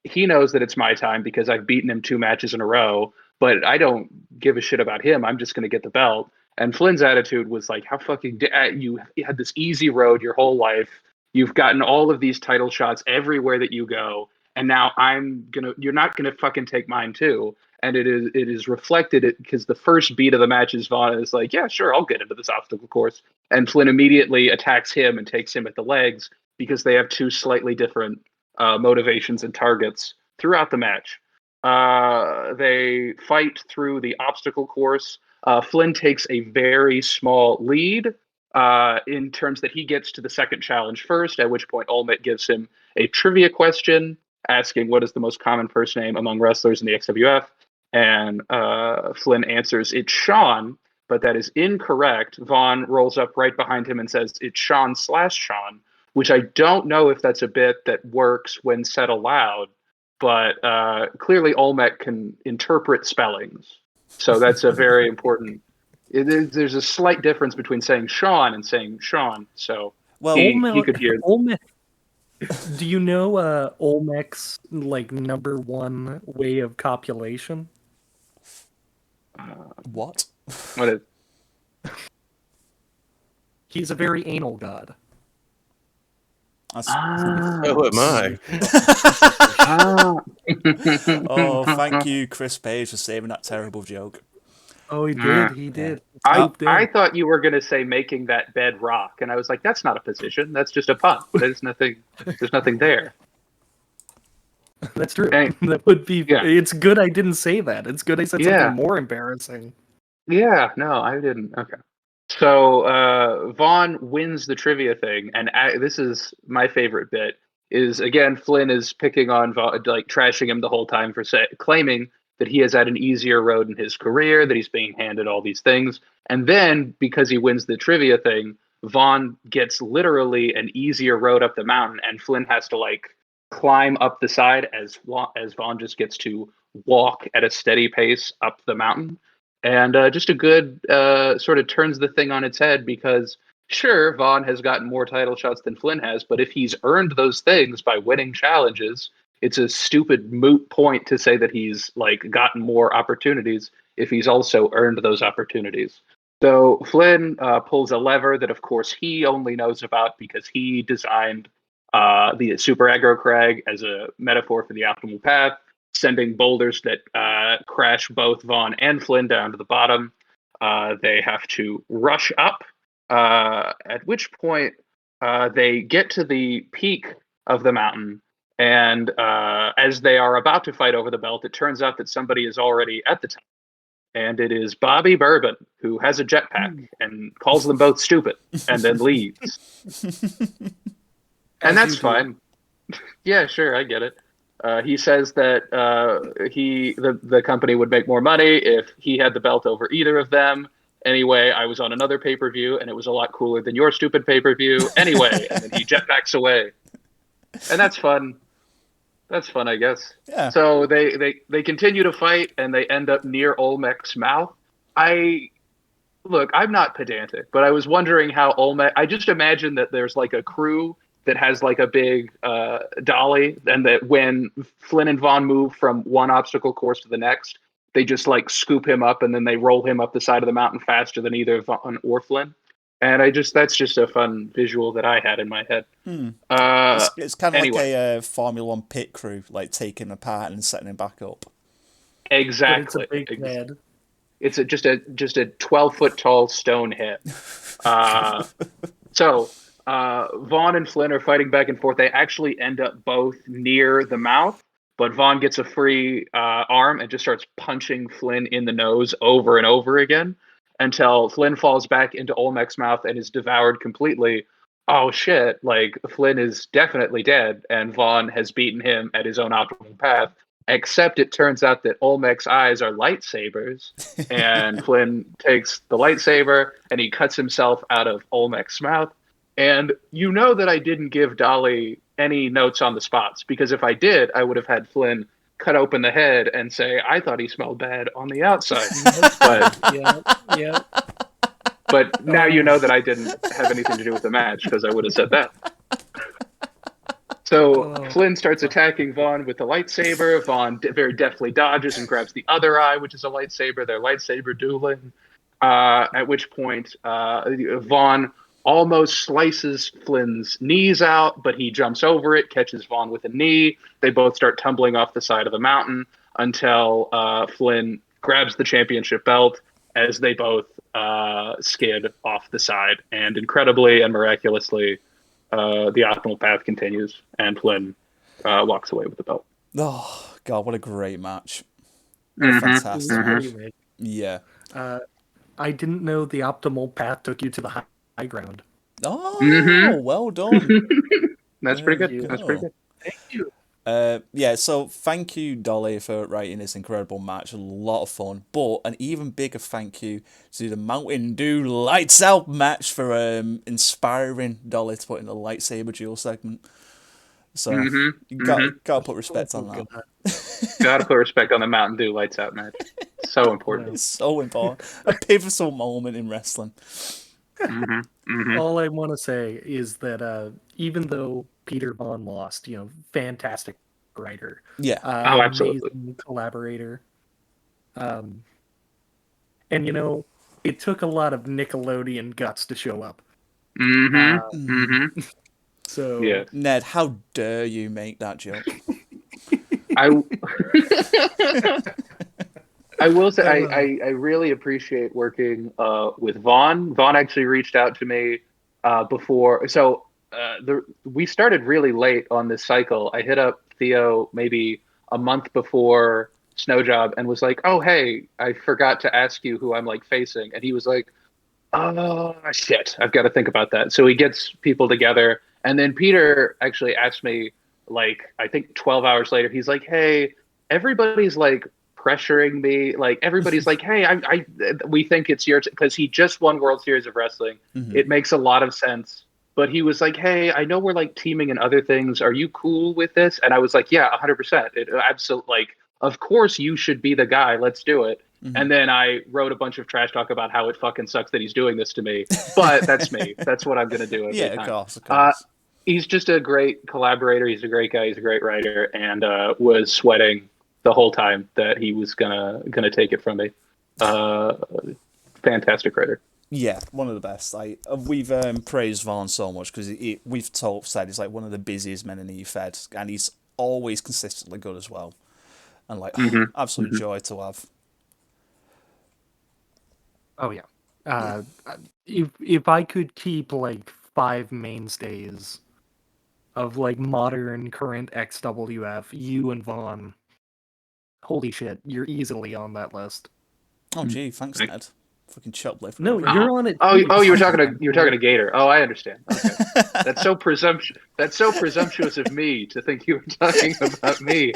S3: He knows that it's my time because I've beaten him 2 matches in a row, but I don't give a shit about him. I'm just going to get the belt. And Flynn's attitude was like, how fucking you had this easy road your whole life. You've gotten all of these title shots everywhere that you go. And now you're not going to fucking take mine too. And it is reflected because the first beat of the match is Vaughn is like, yeah, sure, I'll get into this obstacle course. And Flynn immediately attacks him and takes him at the legs, because they have 2 slightly different motivations and targets throughout the match. They fight through the obstacle course. Flynn takes a very small lead in terms that he gets to the second challenge first, at which point Olmec gives him a trivia question asking what is the most common first name among wrestlers in the XWF. And Flynn answers, it's Sean, but that is incorrect. Vaughn rolls up right behind him and says, it's Sean/Sean, which I don't know if that's a bit that works when said aloud, but clearly Olmec can interpret spellings. So that's a very important... There's a slight difference between saying Sean and saying Sean. So he could hear...
S2: Olmec. Do you know Olmec's number 1 way of copulation?
S1: What?
S3: What is?
S2: He's a very anal god.
S6: So am I.
S1: Oh, thank you, Chris Page, for saving that terrible joke.
S2: Oh, he did. He did.
S3: I thought you were going to say making that bed rock, and I was like, that's not a position. That's just a pun. There's nothing there.
S2: That's true.
S3: Hey.
S2: That would be...
S3: Yeah.
S2: It's good I didn't say that. It's good I said something more embarrassing.
S3: Yeah, no, I didn't. Okay. So Vaughn wins the trivia thing, and this is my favorite bit. Is again Flynn is picking on Vaughn, like trashing him the whole time for claiming that he has had an easier road in his career, that he's being handed all these things, and then because he wins the trivia thing, Vaughn gets literally an easier road up the mountain, and Flynn has to like climb up the side as Vaughn just gets to walk at a steady pace up the mountain. And just a good sort of turns the thing on its head because sure, Vaughn has gotten more title shots than Flynn has, but if he's earned those things by winning challenges, it's a stupid moot point to say that he's like gotten more opportunities if he's also earned those opportunities. So Flynn pulls a lever that, of course, he only knows about because he designed the Super Aggro Crag as a metaphor for the optimal path, sending boulders that crash both Vaughn and Flynn down to the bottom. They have to rush up, at which point they get to the peak of the mountain. And as they are about to fight over the belt, it turns out that somebody is already at the top. And it is Bobby Bourbon, who has a jetpack and calls them both stupid and then leaves. And that's fine. Yeah, sure, I get it. He says that the company would make more money if he had the belt over either of them. Anyway, I was on another pay-per-view, and it was a lot cooler than your stupid pay-per-view. Anyway, and then he jetpacks away. And that's fun. That's fun, I guess.
S1: Yeah.
S3: So they continue to fight, and they end up near Olmec's mouth. Look, I'm not pedantic, but I was wondering how Olmec... I just imagine that there's like a crew that has like a big dolly, and that when Flynn and Vaughn move from one obstacle course to the next, they just like scoop him up and then they roll him up the side of the mountain faster than either Vaughn or Flynn. And that's just a fun visual that I had in my head.
S1: It's kind of like a Formula One pit crew, like taking him apart and setting him back up.
S3: Exactly.
S2: But it's a big head.
S3: It's just a 12-foot tall stone head. So Vaughn and Flynn are fighting back and forth. They actually end up both near the mouth, but Vaughn gets a free arm and just starts punching Flynn in the nose over and over again until Flynn falls back into Olmec's mouth and is devoured completely. Oh shit, like Flynn is definitely dead and Vaughn has beaten him at his own optimal path. Except it turns out that Olmec's eyes are lightsabers, and Flynn takes the lightsaber and he cuts himself out of Olmec's mouth. And you know that I didn't give Dolly any notes on the spots, because if I did, I would have had Flynn cut open the head and say, I thought he smelled bad on the outside. But now you know that I didn't have anything to do with the match, because I would have said that. So Flynn starts attacking Vaughn with the lightsaber. Vaughn very deftly dodges and grabs the other eye, which is a lightsaber. They're lightsaber dueling. At which point, Vaughn almost slices Flynn's knees out, but he jumps over it, catches Vaughn with a knee. They both start tumbling off the side of the mountain until Flynn grabs the championship belt as they both skid off the side. And incredibly and miraculously, the optimal path continues, and Flynn walks away with the belt.
S1: Oh, God, what a great match. Fantastic match. Yeah.
S2: I didn't know the optimal path took you to the high ground.
S1: Oh, well done.
S3: That's pretty good. That's pretty good.
S2: Thank you.
S1: Yeah, so thank you, Dolly, for writing this incredible match. A lot of fun. But an even bigger thank you to the Mountain Dew Lights Out match for inspiring Dolly to put in the lightsaber duel segment. So you gotta put respect on that.
S3: Gotta put respect on the Mountain Dew Lights Out match. So important.
S1: It's so important. A pivotal moment in wrestling.
S2: All I want to say is that even though Peter Vaughn lost, fantastic writer.
S1: Yeah.
S3: Absolutely.
S2: Amazing collaborator. And it took a lot of Nickelodeon guts to show up. So
S3: yeah.
S1: Ned, how dare you make that joke?
S3: I will say I really appreciate working with Vaughn. Vaughn actually reached out to me before. So we started really late on this cycle. I hit up Theo maybe a month before Snow Job and was like, oh, hey, I forgot to ask you who I'm like facing. And he was like, Oh, shit. I've got to think about that. So he gets people together, and then Peter actually asked me, like, I think 12 hours later, he's like, hey, everybody's like pressuring me. Like, everybody's like, hey, we think it's yours, because he just won World Series of Wrestling.
S1: Mhm.
S3: It makes a lot of sense. But he was like, hey, I know we're like teaming in other things. Are you cool with this? And I was like, yeah, 100%. It absolutely, like, of course you should be the guy. Let's do it.
S1: Mhm.
S3: And then I wrote a bunch of trash talk about how it fucking sucks that he's doing this to me. But that's me. That's what I'm going to do every
S1: Yeah,
S3: time.
S1: of course.
S3: He's just a great collaborator. He's a great guy. He's a great writer, and was sweating the whole time that he was gonna take it from me. Fantastic writer.
S1: Yeah, one of the best. Like, we've praised Vaughn so much because we've said he's like one of the busiest men in the Fed, and he's always consistently good as well. And like, absolute joy to have.
S2: Oh yeah. If I could keep like 5 mainstays of like modern current XWF, you and Vaughn, holy shit, you're easily on that list.
S1: Oh gee, thanks, Ned. Fucking chop lift.
S2: No, you're on it.
S3: Oh,
S2: too.
S3: you were talking to Gator. Oh, I understand. Okay. That's so presumptuous of me to think you were talking about me.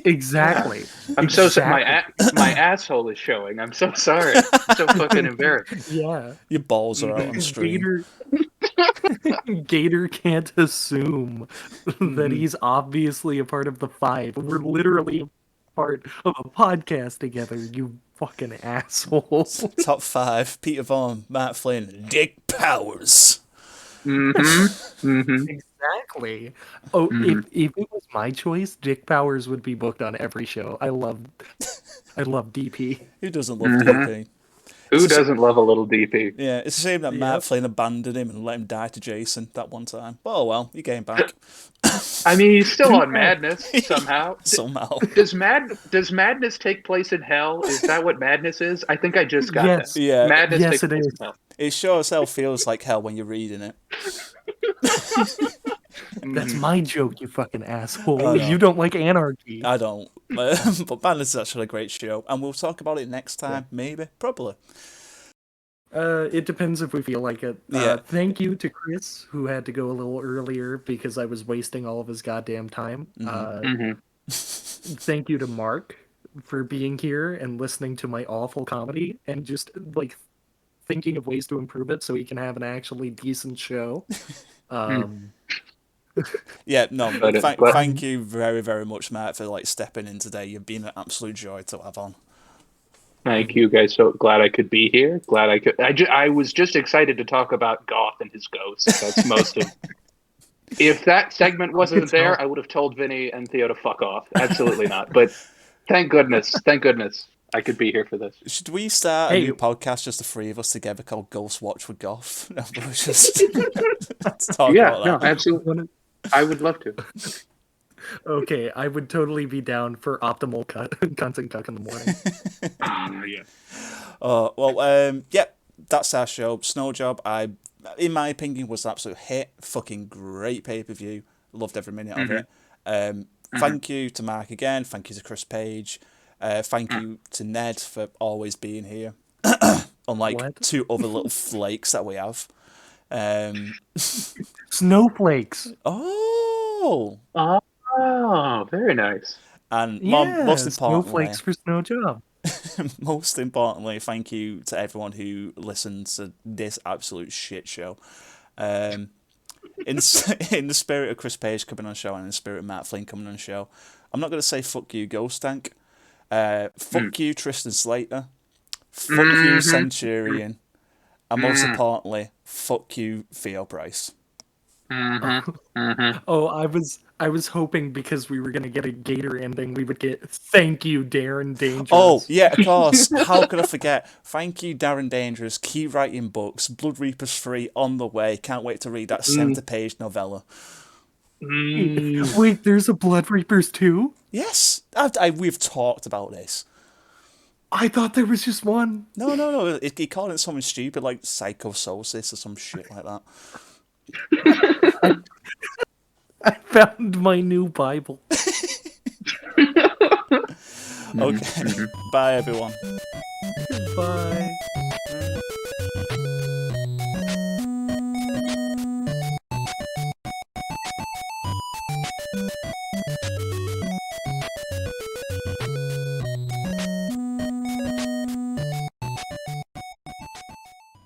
S2: Exactly.
S3: I'm so sorry. My asshole is showing. I'm so sorry. I'm so fucking embarrassed.
S2: Yeah.
S1: Your balls are out on stream.
S2: Gator can't assume that he's obviously a part of the 5. We're literally a part of a podcast together, you fucking assholes.
S1: Top 5: Peter Vaughn, Mark Flynn, Dick Powers.
S2: Exactly. Oh, if it was my choice, Dick Powers would be booked on every show. I love DP.
S1: Who doesn't love DP?
S3: Who doesn't love a little DP?
S1: Yeah, it's a shame that Mark Flynn abandoned him and let him die to Jason that one time. But oh well, he came back.
S3: I mean, he's still on Madness somehow.
S1: Somehow.
S3: Does Madness take place in hell? Is that what Madness is? I think I just got that.
S1: Yeah.
S3: Madness
S2: Yes,
S3: takes
S2: it
S3: place
S2: is.
S3: in hell.
S1: It sure as hell feels like hell when you're reading it.
S2: That's my joke, you fucking asshole.
S1: I know.
S2: You don't like anarchy.
S1: I don't. But Madness is actually a great show, and we'll talk about it next time, maybe, probably.
S2: It depends if we feel like it.
S1: Yeah.
S2: Thank you to Chris, who had to go a little earlier because I was wasting all of his goddamn time. Thank you to Mark for being here and listening to my awful comedy and just like thinking of ways to improve it so he can have an actually decent show.
S1: Yeah, no,
S3: But-
S1: thank you very, very much, Matt, for like stepping in today. You've been an absolute joy to have on.
S3: Thank you guys. So glad I could be here. Glad I could. I was just excited to talk about Goth and his ghosts. That's most of. If that segment wasn't there, I would have told Vinny and Theo to fuck off. Absolutely not. But thank goodness I could be here for this.
S1: Should we start a new podcast, just the 3 of us together, called Ghost Watch with Goth? Just talk about that.
S3: No, absolutely. I would love to.
S2: Okay, I would totally be down for optimal cunts and cuck in the morning.
S1: Yeah, that's our show. Snow Job, in my opinion, was an absolute hit. Fucking great pay-per-view. Loved every minute of it. Thank you to Mark again. Thank you to Chris Page. Thank you to Ned for always being here. Unlike 2 other little flakes that we have.
S2: Snowflakes.
S1: Oh,
S3: very nice.
S1: and
S2: Yeah,
S1: most importantly,
S2: snowflakes for Snow Job.
S1: most importantly, thank you to everyone who listens to this absolute shit show. In the spirit of Chris Page coming on the show and in the spirit of Matt Flynn coming on the show, I'm not going to say fuck you, Ghost Tank. Fuck you, Tristan Slater. Fuck you, Centurion. And most importantly, fuck you, Theo Price.
S2: Oh, I was hoping because we were gonna get a Gator ending, we would get thank you, Darren Dangerous.
S1: Oh, yeah, of course. How could I forget? Thank you, Darren Dangerous. Keep writing books. Blood Reapers 3 on the way. Can't wait to read that 70-page novella.
S2: Wait, there's a Blood Reapers 2?
S1: Yes. We've talked about this.
S2: I thought there was just one.
S1: No. He called it something stupid like psychososis or some shit like that.
S2: I found my new Bible.
S1: Okay. Bye, everyone.
S2: Bye.